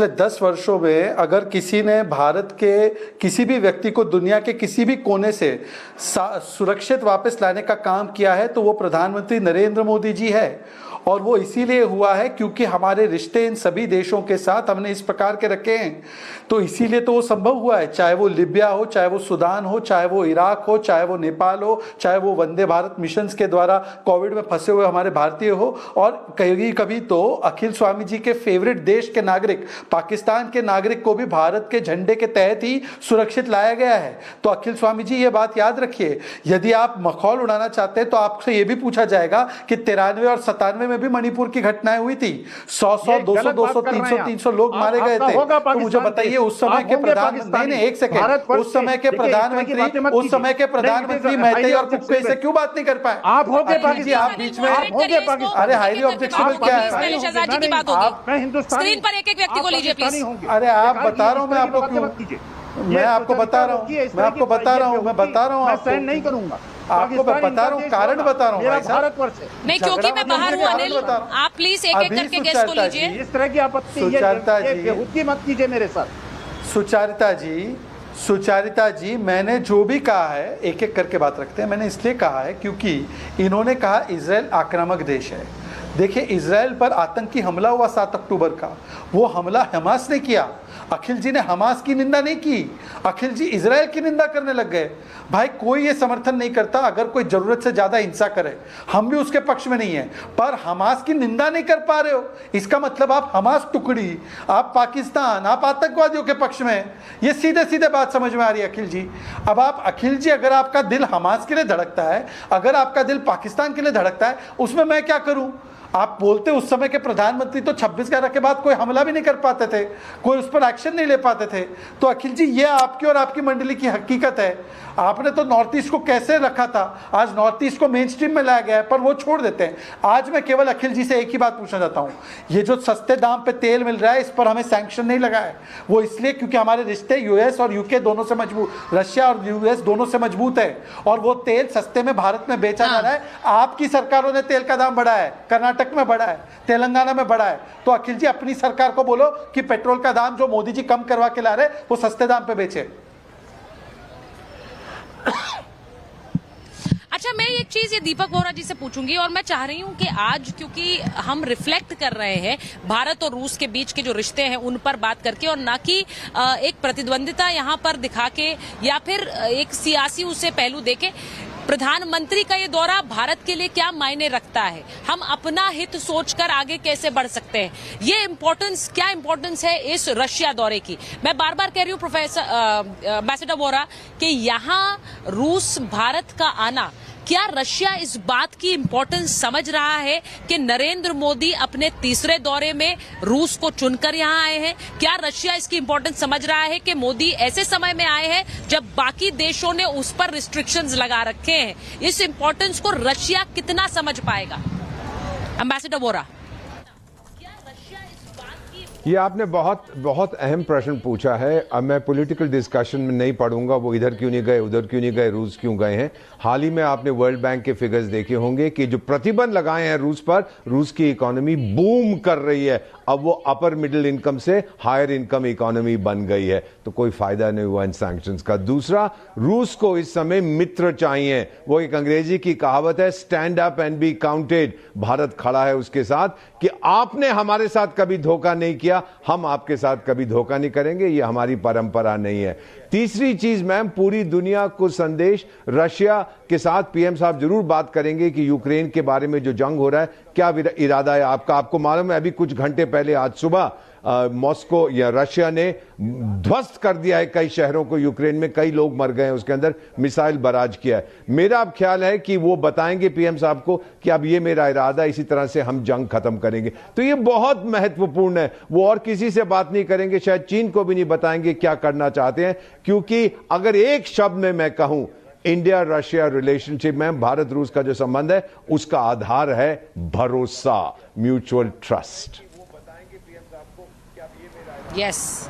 10 वर्षों में अगर किसी ने भारत के किसी भी व्यक्ति को दुनिया के किसी भी कोने से सुरक्षित वापस लाने का काम किया है तो वो प्रधानमंत्री नरेंद्र मोदी जी है। और वो इसीलिए हुआ है क्योंकि हमारे रिश्ते इन सभी देशों के साथ हमने इस प्रकार के रखे हैं, तो इसीलिए तो वो संभव हुआ है। चाहे वो लिबिया हो, चाहे वो सूडान हो, चाहे वो इराक हो, चाहे वो नेपाल हो, चाहे वो वंदे भारत मिशन के द्वारा कोविड में फंसे हुए हमारे भारतीय हो, और कभी तो अखिल स्वामी जी के फेवरेट देश के नागरिक, पाकिस्तान के नागरिक को भी भारत के झंडे के तहत ही सुरक्षित लाया गया है। तो अखिल स्वामी जी ये बात याद रखिए, यदि आप मखौल उड़ाना चाहते हैं तो आपसे ये भी पूछा जाएगा कि 93 और 97 में भी मणिपुर की घटनाएं हुई थी, 100, 200, 300 लोग मारे गए थे। तो मुझे बताइए उस समय के प्रधानमंत्री, एक सेकंड, उस समय के प्रधानमंत्री मैत्री और कुक्के से क्यों बात नहीं कर पाए? आप हो गए पाकिस्तान, आप बीच में, अरे हाईली ऑब्जेक्शनल क्या है? शहजाद जी की बात होगी, मैं हिंदुस्तानी, स्क्रीन पर एक व्यक्ति को लीजिए प्लीज। अरे आप बता रहा हूँ, मैं आपको क्यों, मैं आपको बता रहा हूँ, मैं सहन नहीं करूंगा, आपको बता रहा हूँ, कारण बता रहा हूँ भाई साहब। नहीं, क्योंकि मैं बाहर हूँ अनिल, आप प्लीज एक एक करके गेस्ट को लीजिए। इस तरह की आपत्ति ये मत कीजिए मेरे साथ। सुचारिता जी, मैंने जो भी कहा है, एक एक करके बात रखते हैं, मैंने इसलिए कहा है क्योंकि इन्होंने कहा इजराइल आक्रामक देश है। देखिए, इजराइल पर आतंकी हमला हुआ 7 अक्टूबर का, वो हमला हमास ने किया। अखिल जी ने हमास की निंदा नहीं की, अखिल जी इजराइल की निंदा करने लग गए। भाई, कोई ये समर्थन नहीं करता अगर कोई जरूरत से ज्यादा हिंसा करे, हम भी उसके पक्ष में नहीं है, पर हमास की निंदा नहीं कर पा रहे हो, इसका मतलब आप हमास टुकड़ी, आप पाकिस्तान, आप आतंकवादियों के पक्ष में। ये सीधे सीधे बात समझ में आ रही है अखिल जी। अब आप अखिल जी, अगर आपका दिल हमास के लिए धड़कता है, अगर आपका दिल पाकिस्तान के लिए धड़कता है, उसमें मैं क्या करूं? आप बोलते उस समय के प्रधानमंत्री तो 26/11 के बाद कोई हमला भी नहीं कर पाते थे, कोई उस पर एक्शन नहीं ले पाते थे। तो अखिल जी, ये आपकी और आपकी मंडली की हकीकत है। आपने तो नॉर्थ ईस्ट को कैसे रखा था, आज नॉर्थ ईस्ट को मेन स्ट्रीम में लाया गया है, पर वो छोड़ देते हैं। आज मैं केवल अखिल जी से एक ही बात पूछना चाहता हूँ, ये जो सस्ते दाम पे तेल मिल रहा है, इस पर हमें सैंक्शन नहीं लगा है, वो इसलिए क्योंकि हमारे रिश्ते यूएस और यूके दोनों से मजबूत, रशिया और यूएस दोनों से मजबूत है, और वो तेल सस्ते में भारत में बेचा जा रहा है। आपकी सरकारों ने तेल का दाम बढ़ाया है, कर्नाटक में बढ़ा है, तेलंगाना में बढ़ा है। तो अखिल जी, अपनी सरकार को बोलो कि पेट्रोल का दाम जो मोदी जी कम करवा के ला रहे, वो सस्ते दाम पे बेचे। अच्छा, मैं एक चीज ये दीपक बोहरा जी से पूछूंगी, और मैं चाह रही हूं कि आज क्योंकि हम रिफ्लेक्ट कर रहे हैं भारत और रूस के बीच के जो रिश्ते हैं उन पर बात करके, और ना कि एक प्रतिद्वंदिता यहां पर दिखा के या फिर एक सियासी उसे पहलू देके, प्रधानमंत्री का ये दौरा भारत के लिए क्या मायने रखता है, हम अपना हित सोचकर आगे कैसे बढ़ सकते हैं, ये इम्पोर्टेंस, क्या इम्पोर्टेंस है इस रशिया दौरे की। मैं बार बार कह रही हूँ प्रोफेसर एम्बेसडर बोहरा कि यहाँ रूस भारत का आना, क्या रशिया इस बात की इम्पोर्टेंस समझ रहा है कि नरेंद्र मोदी अपने तीसरे दौरे में रूस को चुनकर यहां आए हैं? क्या रशिया इसकी इम्पोर्टेंस समझ रहा है कि मोदी ऐसे समय में आए हैं जब बाकी देशों ने उस पर रिस्ट्रिक्शंस लगा रखे हैं? इस इम्पोर्टेंस को रशिया कितना समझ पाएगा? एम्बेसडर बोहरा, क्या रशिया इस बात की ये आपने बहुत बहुत अहम प्रश्न पूछा है। अब मैं पॉलिटिकल डिस्कशन में नहीं पढ़ूंगा वो इधर क्यों नहीं गए, उधर क्यों नहीं गए, रूस क्यों गए हैं। हाल ही में आपने वर्ल्ड बैंक के फिगर्स देखे होंगे कि जो प्रतिबंध लगाए हैं रूस पर, रूस की इकोनॉमी बूम कर रही है। अब वो अपर मिडिल इनकम से हायर इनकम इकोनॉमी बन गई है, तो कोई फायदा नहीं हुआ इन सैंक्शंस का। दूसरा, रूस को इस समय मित्र चाहिए। वो एक अंग्रेजी की कहावत है, stand up and be counted. Bharat खड़ा है उसके साथ कि आपने हमारे साथ कभी धोखा नहीं किया, हम आपके साथ कभी धोखा नहीं करेंगे, ये हमारी परंपरा नहीं है। तीसरी चीज मैम, पूरी दुनिया को संदेश, रशिया के साथ पीएम साहब जरूर बात करेंगे कि यूक्रेन के बारे में जो जंग हो रहा है, क्या इरादा है आपका। आपको मालूम है अभी कुछ घंटे पहले आज सुबह मॉस्को या रशिया ने ध्वस्त कर दिया है कई शहरों को यूक्रेन में, कई लोग मर गए हैं, उसके अंदर मिसाइल बराज किया है। मेरा अब ख्याल है कि वो बताएंगे पीएम साहब को कि अब ये मेरा इरादा, इसी तरह से हम जंग खत्म करेंगे। तो ये बहुत महत्वपूर्ण है। वो और किसी से बात नहीं करेंगे, शायद चीन को भी नहीं बताएंगे क्या करना चाहते हैं, क्योंकि अगर एक शब्द में मैं कहूं, इंडिया रशिया रिलेशनशिप में भारत रूस का जो संबंध है उसका आधार है भरोसा, म्यूचुअल ट्रस्ट। यस,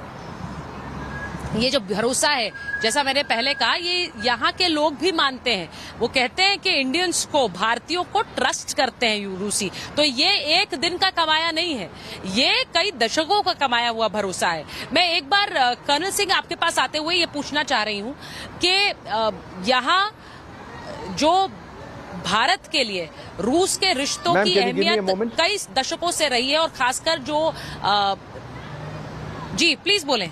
ये जो भरोसा है, जैसा मैंने पहले कहा, ये यहाँ के लोग भी मानते हैं। वो कहते हैं कि इंडियंस को, भारतीयों को ट्रस्ट करते हैं रूसी। तो ये एक दिन का कमाया नहीं है, ये कई दशकों का कमाया हुआ भरोसा है। मैं एक बार कर्नल सिंह आपके पास आते हुए ये पूछना चाह रही हूँ कि यहाँ जो भारत के लिए रूस के रिश्तों की अहमियत कई दशकों से रही है, और खासकर जो जी प्लीज बोले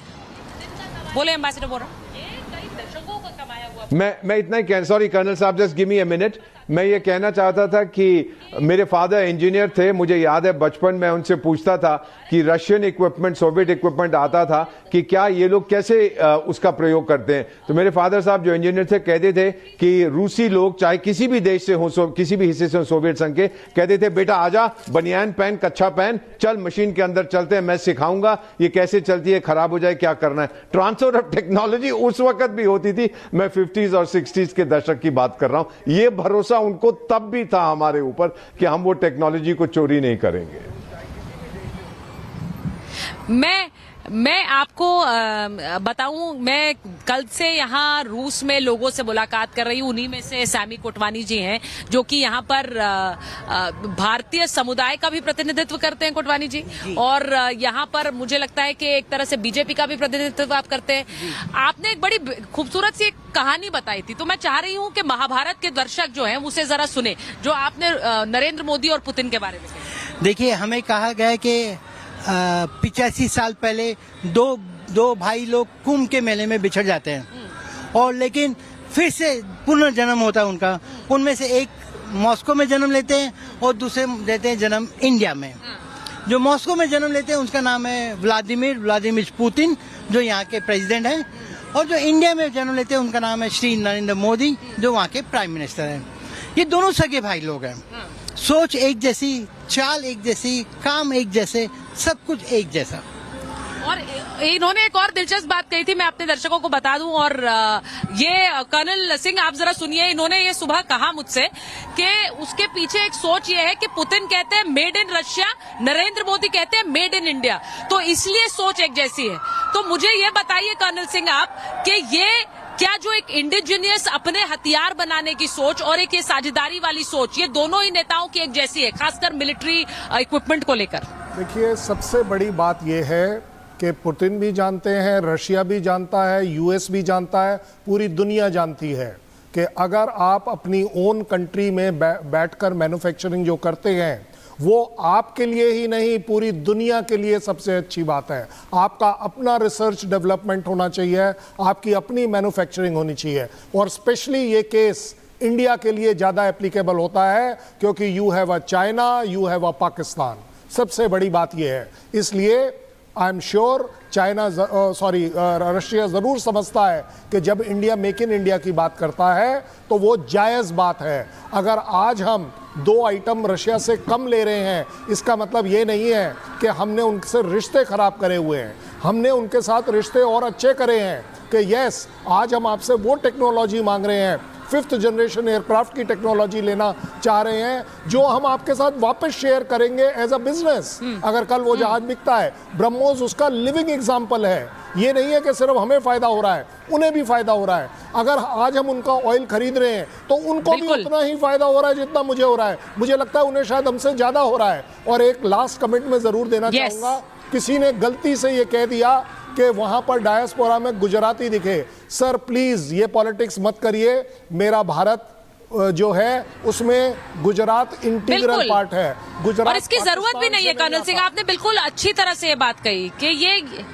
एम्बेसडर बोल रहा हूं, ये कई दशकों का कमाया हुआ। मैं इतना ही कह, सॉरी कर्नल साहब, just give me a minute. मैं ये कहना चाहता था कि मेरे फादर इंजीनियर थे, मुझे याद है बचपन में उनसे पूछता था कि रशियन इक्विपमेंट, सोवियत इक्विपमेंट आता था कि क्या ये लोग कैसे उसका प्रयोग करते हैं। तो मेरे फादर साहब जो इंजीनियर थे कहते थे कि रूसी लोग चाहे किसी भी देश से हो, किसी भी हिस्से से हो सोवियत संघ के, कहते थे बेटा आजा, बनियान पहन, कच्छा पहन, चल मशीन के अंदर चलते हैं, मैं सिखाऊंगा ये कैसे चलती है, खराब हो जाए क्या करना है। ट्रांसफर ऑफ टेक्नोलॉजी उस वक्त भी होती थी, मैं 50s और 60s के दशक की बात कर रहा हूं। ये भरोसा उनको तब भी था हमारे ऊपर कि हम वो टेक्नोलॉजी को चोरी नहीं करेंगे। मैं आपको बताऊं, मैं कल से यहाँ रूस में लोगों से मुलाकात कर रही हूँ। उन्हीं में से सैमी कोटवानी जी हैं, जो कि यहाँ पर भारतीय समुदाय का भी प्रतिनिधित्व करते हैं, कोटवानी जी, और यहाँ पर मुझे लगता है कि एक तरह से बीजेपी का भी प्रतिनिधित्व आप करते हैं। आपने एक बड़ी खूबसूरत सी एक कहानी बताई थी, तो मैं चाह रही हूँ कि महाभारत के दर्शक जो हैं उसे जरा सुने, जो आपने नरेंद्र मोदी और पुतिन के बारे में कहा। देखिए, हमें कहा गया कि 85 साल पहले दो भाई लोग कुंभ के मेले में बिछड़ जाते हैं, और लेकिन फिर से पुनर्जन्म होता है उनका। उनमें से एक मॉस्को में जन्म लेते हैं और दूसरे लेते हैं जन्म इंडिया में। जो मॉस्को में जन्म लेते हैं उसका नाम है व्लादिमीर पुतिन, जो यहाँ के प्रेसिडेंट हैं, और जो इंडिया में जन्म लेते हैं उनका नाम है श्री नरेंद्र मोदी, जो वहाँ के प्राइम मिनिस्टर हैं। ये दोनों सगे भाई लोग हैं, सोच एक जैसी, चाल एक जैसी, काम एक जैसे, सब कुछ एक जैसा। और इन्होंने एक और दिलचस्प बात कही थी, मैं अपने दर्शकों को बता दूं, और ये कर्नल सिंह आप जरा सुनिए। इन्होंने ये सुबह कहा मुझसे कि उसके पीछे एक सोच ये है कि पुतिन कहते हैं made in Russia, Narendra Modi कहते हैं मेड इन इंडिया, तो इसलिए सोच एक जैसी है। तो मुझे ये बताइए कर्नल सिंह आप कि ये क्या जो एक इंडिजिनियस अपने हथियार बनाने की सोच और एक ये साझेदारी वाली सोच, ये दोनों ही नेताओं की एक जैसी है, खासकर मिलिट्री इक्विपमेंट को लेकर? देखिए, सबसे बड़ी बात यह है कि पुतिन भी जानते हैं, रशिया भी जानता है, यूएस भी जानता है, पूरी दुनिया जानती है कि अगर आप अपनी ओन कंट्री में बैठकर मैन्युफैक्चरिंग जो करते हैं, वो आपके लिए ही नहीं पूरी दुनिया के लिए सबसे अच्छी बात है। आपका अपना रिसर्च डेवलपमेंट होना चाहिए, आपकी अपनी मैन्युफैक्चरिंग होनी चाहिए, और स्पेशली ये केस इंडिया के लिए ज़्यादा एप्लीकेबल होता है क्योंकि you have a China, you have a Pakistan. सबसे बड़ी बात यह है, इसलिए आई एम श्योर रशिया ज़रूर समझता है कि जब इंडिया मेक इन इंडिया की बात करता है तो वो जायज़ बात है। अगर आज हम 2 आइटम रशिया से कम ले रहे हैं, इसका मतलब ये नहीं है कि हमने उनसे रिश्ते ख़राब करे हुए हैं। हमने उनके साथ रिश्ते और अच्छे करे हैं कि यस, आज हम आपसे वो टेक्नोलॉजी मांग रहे हैं 5th जनरेशन एयरक्राफ्ट की टेक्नोलॉजी लेना चाह रहे हैं, जो हम आपके साथ वापस शेयर करेंगे एज अ बिजनेस। अगर कल वो जहाज बिकता है, ब्रह्मोस उसका लिविंग एग्जाम्पल है। ये नहीं है कि सिर्फ हमें फायदा हो रहा है, उन्हें भी फायदा हो रहा है। अगर आज हम उनका ऑयल खरीद रहे हैं तो उनको भी उतना ही फायदा हो रहा है जितना मुझे हो रहा है। मुझे लगता है उन्हें शायद हमसे ज्यादा हो रहा है। और एक लास्ट कमेंट में जरूर देना चाहूंगा, किसी ने गलती से ये कह दिया कि वहां पर डायस्पोरा में गुजराती दिखे। सर प्लीज ये पॉलिटिक्स मत करिए। मेरा भारत जो है उसमें गुजरात इंटीग्रल पार्ट है। गुजरात और इसकी जरूरत भी नहीं है। कर्नल सिंह, आपने बिल्कुल अच्छी तरह से ये बात कही कि ये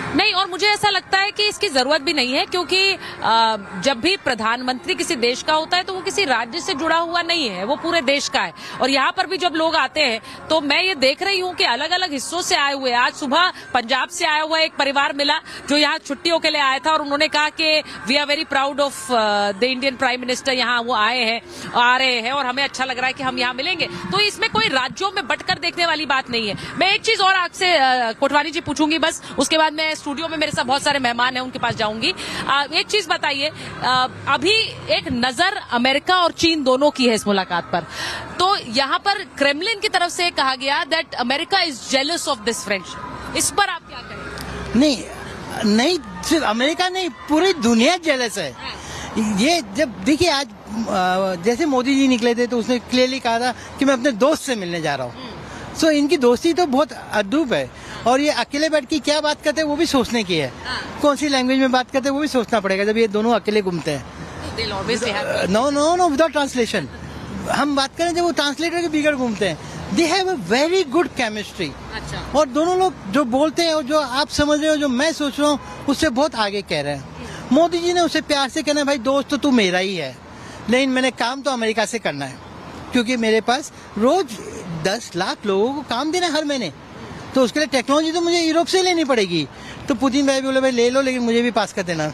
नहीं, और मुझे ऐसा लगता है कि इसकी जरूरत भी नहीं है, क्योंकि जब भी प्रधानमंत्री किसी देश का होता है तो वो किसी राज्य से जुड़ा हुआ नहीं है, वो पूरे देश का है। और यहाँ पर भी जब लोग आते हैं तो मैं ये देख रही हूँ कि अलग अलग हिस्सों से आए हुए, आज सुबह पंजाब से आया हुआ एक परिवार मिला जो यहाँ छुट्टियों के लिए आया था, और उन्होंने कहा कि we are very proud of the Indian Prime Minister, यहाँ वो आए हैं, आ रहे हैं, और हमें अच्छा लग रहा है कि हम यहाँ मिलेंगे। तो इसमें कोई राज्यों में बंटकर देखने वाली बात नहीं है। मैं एक चीज और आपसे कोटवानी जी पूछूंगी बस, उसके बाद मैं स्टूडियो में मेरे साथ बहुत सारे मेहमान हैं, उनके पास जाऊंगी। एक चीज बताइए, अभी एक नजर अमेरिका और चीन दोनों की है इस मुलाकात पर, तो यहाँ पर क्रेमलिन की तरफ से कहा गया that America is jealous of this friendship. इस पर आप क्या कहेंगे? नहीं, सिर्फ अमेरिका नहीं, पूरी दुनिया जेलस है। ये जब देखिए आज जैसे मोदी जी निकले थे तो उसने क्लियरली कहा था कि मैं अपने दोस्त से मिलने जा रहा हूँ। सो इनकी दोस्ती तो बहुत अद्भुत है। और ये अकेले बैठ के क्या बात करते हैं वो भी सोचने की है। कौन सी लैंग्वेज में बात करते हैं वो भी सोचना पड़ेगा जब ये दोनों अकेले घूमते हैं। No without translation. हम बात करें जब वो ट्रांसलेटर के बिगड़ घूमते हैं। They have a very good chemistry. और दोनों लोग जो बोलते हैं और जो आप समझ रहे हो, जो मैं सोच रहा हूँ, उससे बहुत आगे कह रहे हैं। मोदी जी ने उसे प्यार से कहना, भाई दोस्त तो तू मेरा ही है, लेकिन मैंने काम तो अमेरिका से करना है, क्योंकि मेरे पास रोज 10 लाख लोगों को काम देना हर महीने। तो उसके लिए टेक्नोलॉजी तो मुझे यूरोप से लेनी पड़ेगी। तो पुतिन भाई बोले भाई ले लो, लेकिन मुझे भी पास कर देना।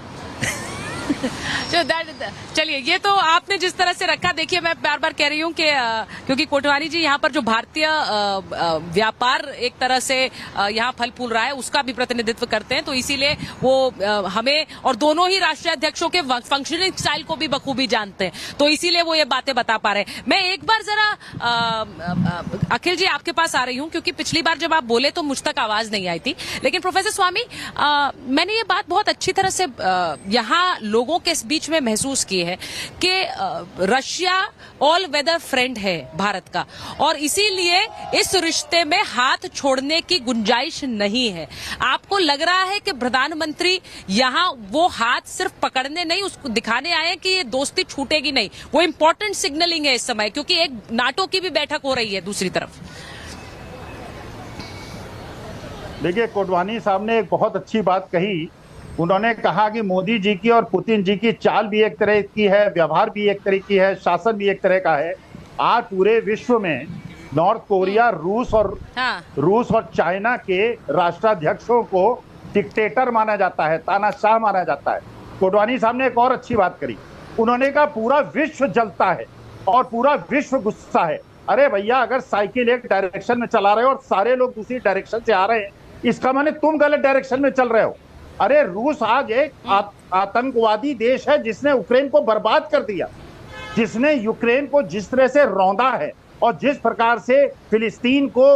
चलिए, ये तो आपने जिस तरह से रखा, देखिए मैं बार बार कह रही हूँ कि क्योंकि कोटवानी जी यहाँ पर जो भारतीय व्यापार एक तरह से यहाँ फल फूल रहा है उसका भी प्रतिनिधित्व करते हैं, तो इसीलिए वो हमें और दोनों ही राष्ट्रीय अध्यक्षों के फंक्शनिंग स्टाइल को भी बखूबी जानते हैं, तो इसीलिए वो ये बातें बता पा रहे हैं। मैं एक बार जरा अखिल जी आपके पास आ रही हूँ, क्योंकि पिछली बार जब आप बोले तो मुझ तक आवाज नहीं आई थी, लेकिन प्रोफेसर स्वामी मैंने ये बात बहुत अच्छी तरह से यहाँ लोगों के बीच में महसूस की है कि रशिया ऑल वेदर फ्रेंड है भारत का, और इसीलिए इस रिश्ते में हाथ छोड़ने की गुंजाइश नहीं है। आपको लग रहा है कि प्रधानमंत्री यहाँ वो हाथ सिर्फ पकड़ने नहीं, उसको दिखाने आए हैं कि ये दोस्ती छूटेगी नहीं। वो इंपॉर्टेंट सिग्नलिंग है इस समय, क्योंकि एक नाटो की भी बैठक हो रही है दूसरी तरफ। देखिए, कोटवानी साहब ने एक बहुत अच्छी बात कही। उन्होंने कहा कि मोदी जी की और पुतिन जी की चाल भी एक तरह की है, व्यवहार भी एक तरह की है, शासन भी एक तरह का है। आज पूरे विश्व में नॉर्थ कोरिया, रूस और चाइना के राष्ट्राध्यक्षों को डिक्टेटर माना जाता है, तानाशाह माना जाता है। कोटवानी साहब ने एक और अच्छी बात करी। उन्होंने कहा पूरा विश्व जलता है और पूरा विश्व गुस्सा है। अरे भैया, अगर साइकिल एक डायरेक्शन में चला रहे हो और सारे लोग दूसरी डायरेक्शन से आ रहे हैं, इसका माने तुम गलत डायरेक्शन में चल रहे हो। अरे रूस आज एक आतंकवादी देश है जिसने यूक्रेन को बर्बाद कर दिया, जिसने यूक्रेन को जिस तरह से रौंदा है और जिस प्रकार से फिलिस्तीन को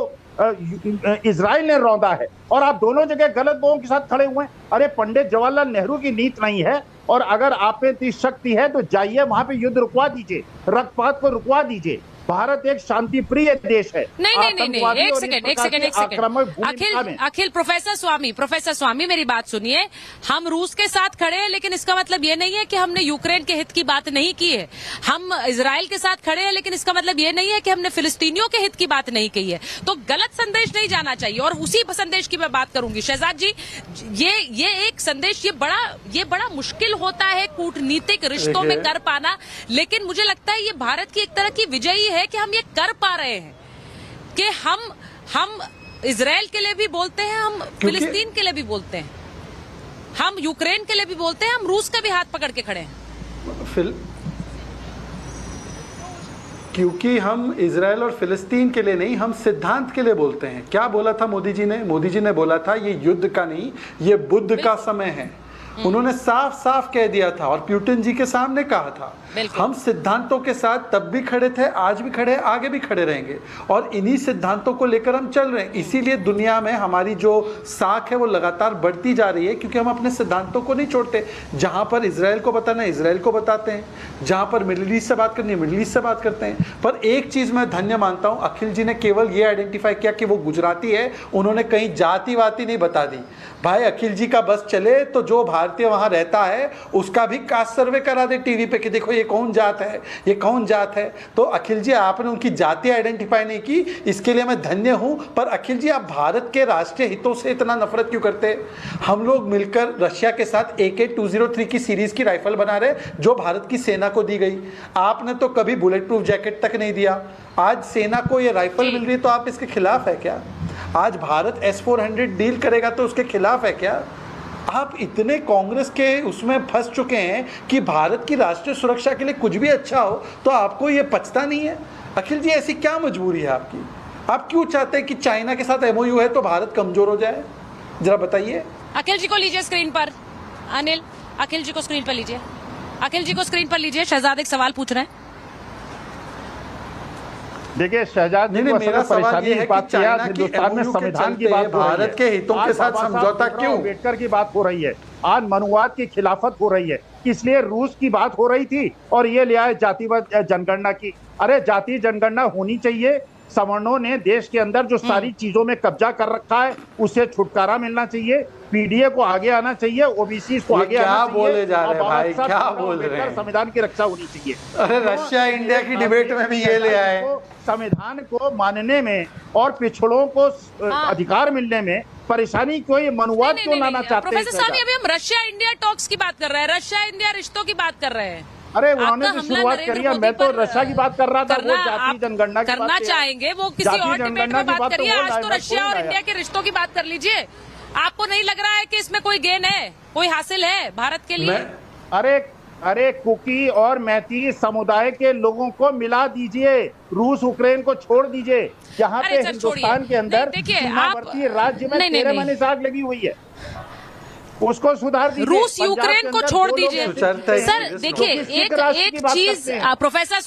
इजराइल ने रौंदा है, और आप दोनों जगह गलत लोगों के साथ खड़े हुए हैं। अरे पंडित जवाहरलाल नेहरू की नीति नहीं है, और अगर आप में इतनी शक्ति है तो जाइए वहां पे युद्ध रुकवा दीजिए, रक्तपात को रुकवा दीजिए। भारत एक शांति प्रिय देश है। नहीं, एक सेकंड। अखिल, प्रोफेसर स्वामी मेरी बात सुनिए। हम रूस के साथ खड़े हैं, लेकिन इसका मतलब ये नहीं है कि हमने यूक्रेन के हित की बात नहीं की है। हम इजराइल के साथ खड़े हैं, लेकिन इसका मतलब ये नहीं है कि हमने फिलिस्तीनियों के हित की बात नहीं की है। तो गलत संदेश नहीं जाना चाहिए, और उसी संदेश की मैं बात करूंगी। शहजाद जी, ये एक संदेश ये बड़ा मुश्किल होता है कूटनीतिक रिश्तों में कर पाना, लेकिन मुझे लगता है ये भारत की एक तरह की विजयी है कि हम ये कर पा रहे हैं कि हम इजराइल के लिए भी बोलते हैं, हम फिलिस्तीन के लिए भी बोलते हैं, हम यूक्रेन के लिए भी बोलते हैं, हम रूस का भी हाथ पकड़ के खड़े हैं। क्योंकि हम इजराइल और फिलिस्तीन के लिए नहीं, हम सिद्धांत के लिए बोलते हैं। क्या बोला था मोदी जी ने? मोदी जी ने बोला था ये युद्ध का नहीं, ये बुद्ध का समय है। उन्होंने साफ साफ कह दिया था और पुतिन जी के सामने कहा था, हम सिद्धांतों के साथ तब भी खड़े थे, आज भी खड़े, आगे भी खड़े रहेंगे और इन्हीं सिद्धांतों को लेकर हम चल रहे हैं। इसीलिए दुनिया में हमारी जो साख है वो लगातार बढ़ती जा रही है, क्योंकि हम अपने सिद्धांतों को नहीं छोड़ते। जहां पर इजराइल को बताना है इजराइल को बताते हैं, जहां पर मिडिल ईस्ट से बात करनी है मिडिल ईस्ट से बात करते हैं। पर एक चीज मैं धन्य मानता हूं, अखिल जी ने केवल ये आइडेंटिफाई किया कि वो गुजराती है, उन्होंने कहीं जाति वाती नहीं बता दी। भाई अखिल जी का बस चले तो जो भारतीय वहां रहता है उसका भी कास्ट सर्वे करा दे टीवी पे कि देखो ये कौन जात है, ये कौन जात है। तो अखिल जी आपने उनकी जाति आइडेंटिफाई नहीं की, इसके लिए मैं धन्य हूं। पर अखिल जी आप भारत के राष्ट्रीय हितों से इतना नफरत क्यों करते? हम लोग मिलकर रशिया के साथ AK-203 की सीरीज की राइफल बना रहे जो भारत की सेना को दी गई। आपने तो कभी बुलेट प्रूफ जैकेट तक नहीं दिया, आज सेना को ये राइफल मिल रही है तो आप इसके खिलाफ है क्या? आज भारत S-400 डील करेगा तो उसके खिलाफ है क्या? आप इतने कांग्रेस के उसमें फंस चुके हैं कि भारत की राष्ट्रीय सुरक्षा के लिए कुछ भी अच्छा हो तो आपको ये पचता नहीं है। अखिल जी ऐसी क्या मजबूरी है आपकी? आप क्यों चाहते हैं कि चाइना के साथ MOU है तो भारत कमजोर हो जाए? जरा बताइए। अखिल जी को लीजिए स्क्रीन पर। अनिल, अखिल जी को स्क्रीन पर लीजिए। अखिल जी को स्क्रीन पर लीजिए। शहजाद एक सवाल पूछ रहे हैं। देखिए शहजाद जी को मेरा सवाल ये है कि चाइना की हिंदुस्तान में संविधान की बात हो रही है, भारत के हितों के साथ समझौता क्यों? अम्बेडकर की बात हो रही है, आज मनुवाद की खिलाफत हो रही है, इसलिए रूस की बात हो रही थी और ये लिया है जातिवाद जनगणना की। अरे जाति जनगणना होनी चाहिए। सवर्णों ने देश के अंदर जो सारी चीजों में कब्जा कर रखा है उससे छुटकारा मिलना चाहिए, PDA को आगे आना चाहिए, OBC को आगे आना चाहिए। बोले जा रहे हैं भाई, क्या बोल रहे हैं? संविधान की रक्षा होनी चाहिए। अरे रशिया इंडिया की डिबेट में भी ये ले आए। संविधान को मानने में और पिछड़ों को अधिकार मिलने में परेशानी क्यों, ये मनुवाद क्यों लाना चाहते हैं? प्रोफेसर स्वामी, अभी हम रशिया इंडिया टॉक्स की बात कर रहे हैं, रशिया इंडिया रिश्तों की बात कर रहे हैं। अरे उन्होंने तो शुरुआत करी है, मैं तो रशिया की बात कर रहा था, वो जाति जनगणना की करना चाहेंगे, वो किसी और डिबेट में बात करिए। आज तो रशिया और इंडिया के रिश्तों की बात कर लीजिए। आपको नहीं लग रहा है कि इसमें कोई गेन है, कोई हासिल है भारत के लिए? अरे कुकी और मैती समुदाय के लोगों को मिला दीजिए, रूस यूक्रेन को छोड़ दीजिए। यहाँ पे हिंदुस्तान के अंदर सीमावर्ती राज्य में 13 महीने से आग लगी हुई है, उसको सुधार दीजिए। रूस यूक्रेन को छोड़ दीजिए। सर देखिए एक चीज, प्रोफेसर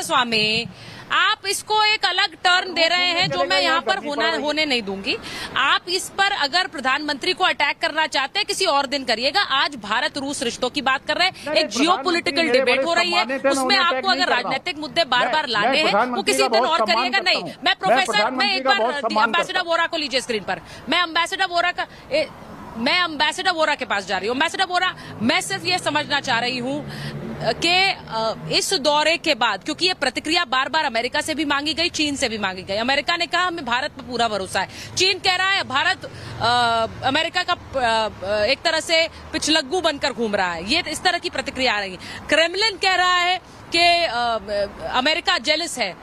स्वामी आप इसको एक अलग टर्न दे रहे हैं जो मैं यहाँ पर होने नहीं दूंगी। आप इस पर अगर प्रधानमंत्री को अटैक करना चाहते हैं किसी और दिन करिएगा। आज भारत रूस रिश्तों की बात कर रहे हैं, एक जियोपॉलिटिकल डिबेट हो रही है, उसमें आपको अगर राजनीतिक मुद्दे बार बार लाने हैं वो किसी दिन और करिएगा। नहीं, मैं एक बार एम्बेसडर वोरा को लीजिए स्क्रीन पर। मैं एम्बेसडर वोरा के पास जा रही हूँ। एम्बेसडर वोरा, मैं सिर्फ ये समझना चाह रही हूँ कि इस दौरे के बाद, क्योंकि ये प्रतिक्रिया बार बार अमेरिका से भी मांगी गई, चीन से भी मांगी गई। अमेरिका ने कहा हमें भारत पर पूरा भरोसा है, चीन कह रहा है भारत अमेरिका का एक तरह से पिछलग्गू बनकर घूम रहा है। ये इस तरह की प्रतिक्रिया आ रही है। क्रेमलिन कह रहा है कि अमेरिका जेलस है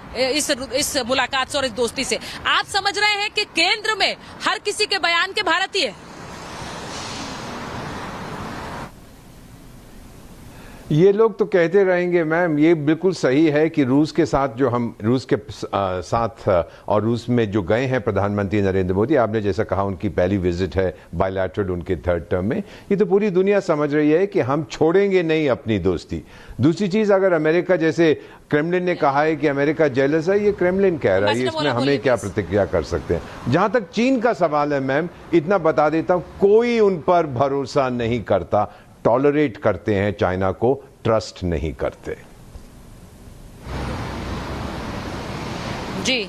इस मुलाकात से और इस दोस्ती से। आप समझ रहे हैं कि केंद्र में हर किसी के बयान के भारतीय है। ये लोग तो कहते रहेंगे मैम, ये बिल्कुल सही है कि रूस के साथ जो हम रूस के साथ और रूस में जो गए हैं प्रधानमंत्री नरेंद्र मोदी, आपने जैसा कहा उनकी पहली विजिट है बायलैटरल उनके 3rd टर्म में, ये तो पूरी दुनिया समझ रही है कि हम छोड़ेंगे नहीं अपनी दोस्ती। दूसरी चीज, अगर अमेरिका जैसे क्रेमलिन ने कहा है कि अमेरिका जेलस है, ये क्रेमलिन कह रहा है, इसमें हमें क्या प्रतिक्रिया कर सकते हैं। जहां तक चीन का सवाल है मैम, इतना बता देता हूं, कोई उन पर भरोसा नहीं करता, टॉलरेट करते हैं चाइना को, ट्रस्ट नहीं करते। जी,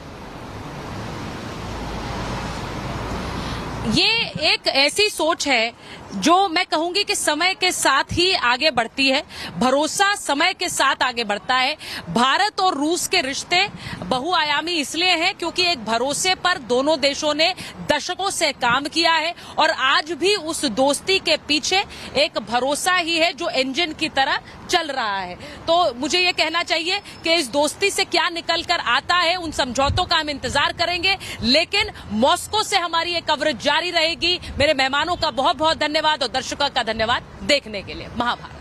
ये एक ऐसी सोच है जो मैं कहूंगी कि समय के साथ ही आगे बढ़ती है। भरोसा समय के साथ आगे बढ़ता है। भारत और रूस के रिश्ते बहुआयामी इसलिए हैं क्योंकि एक भरोसे पर दोनों देशों ने दशकों से काम किया है और आज भी उस दोस्ती के पीछे एक भरोसा ही है जो इंजन की तरह चल रहा है। तो मुझे ये कहना चाहिए कि इस दोस्ती से क्या निकल कर आता है, उन समझौतों का हम इंतजार करेंगे, लेकिन मॉस्को से हमारी ये कवरेज जारी रहेगी। मेरे मेहमानों का बहुत बहुत धन्यवाद और दर्शकों का धन्यवाद देखने के लिए। महाभारत।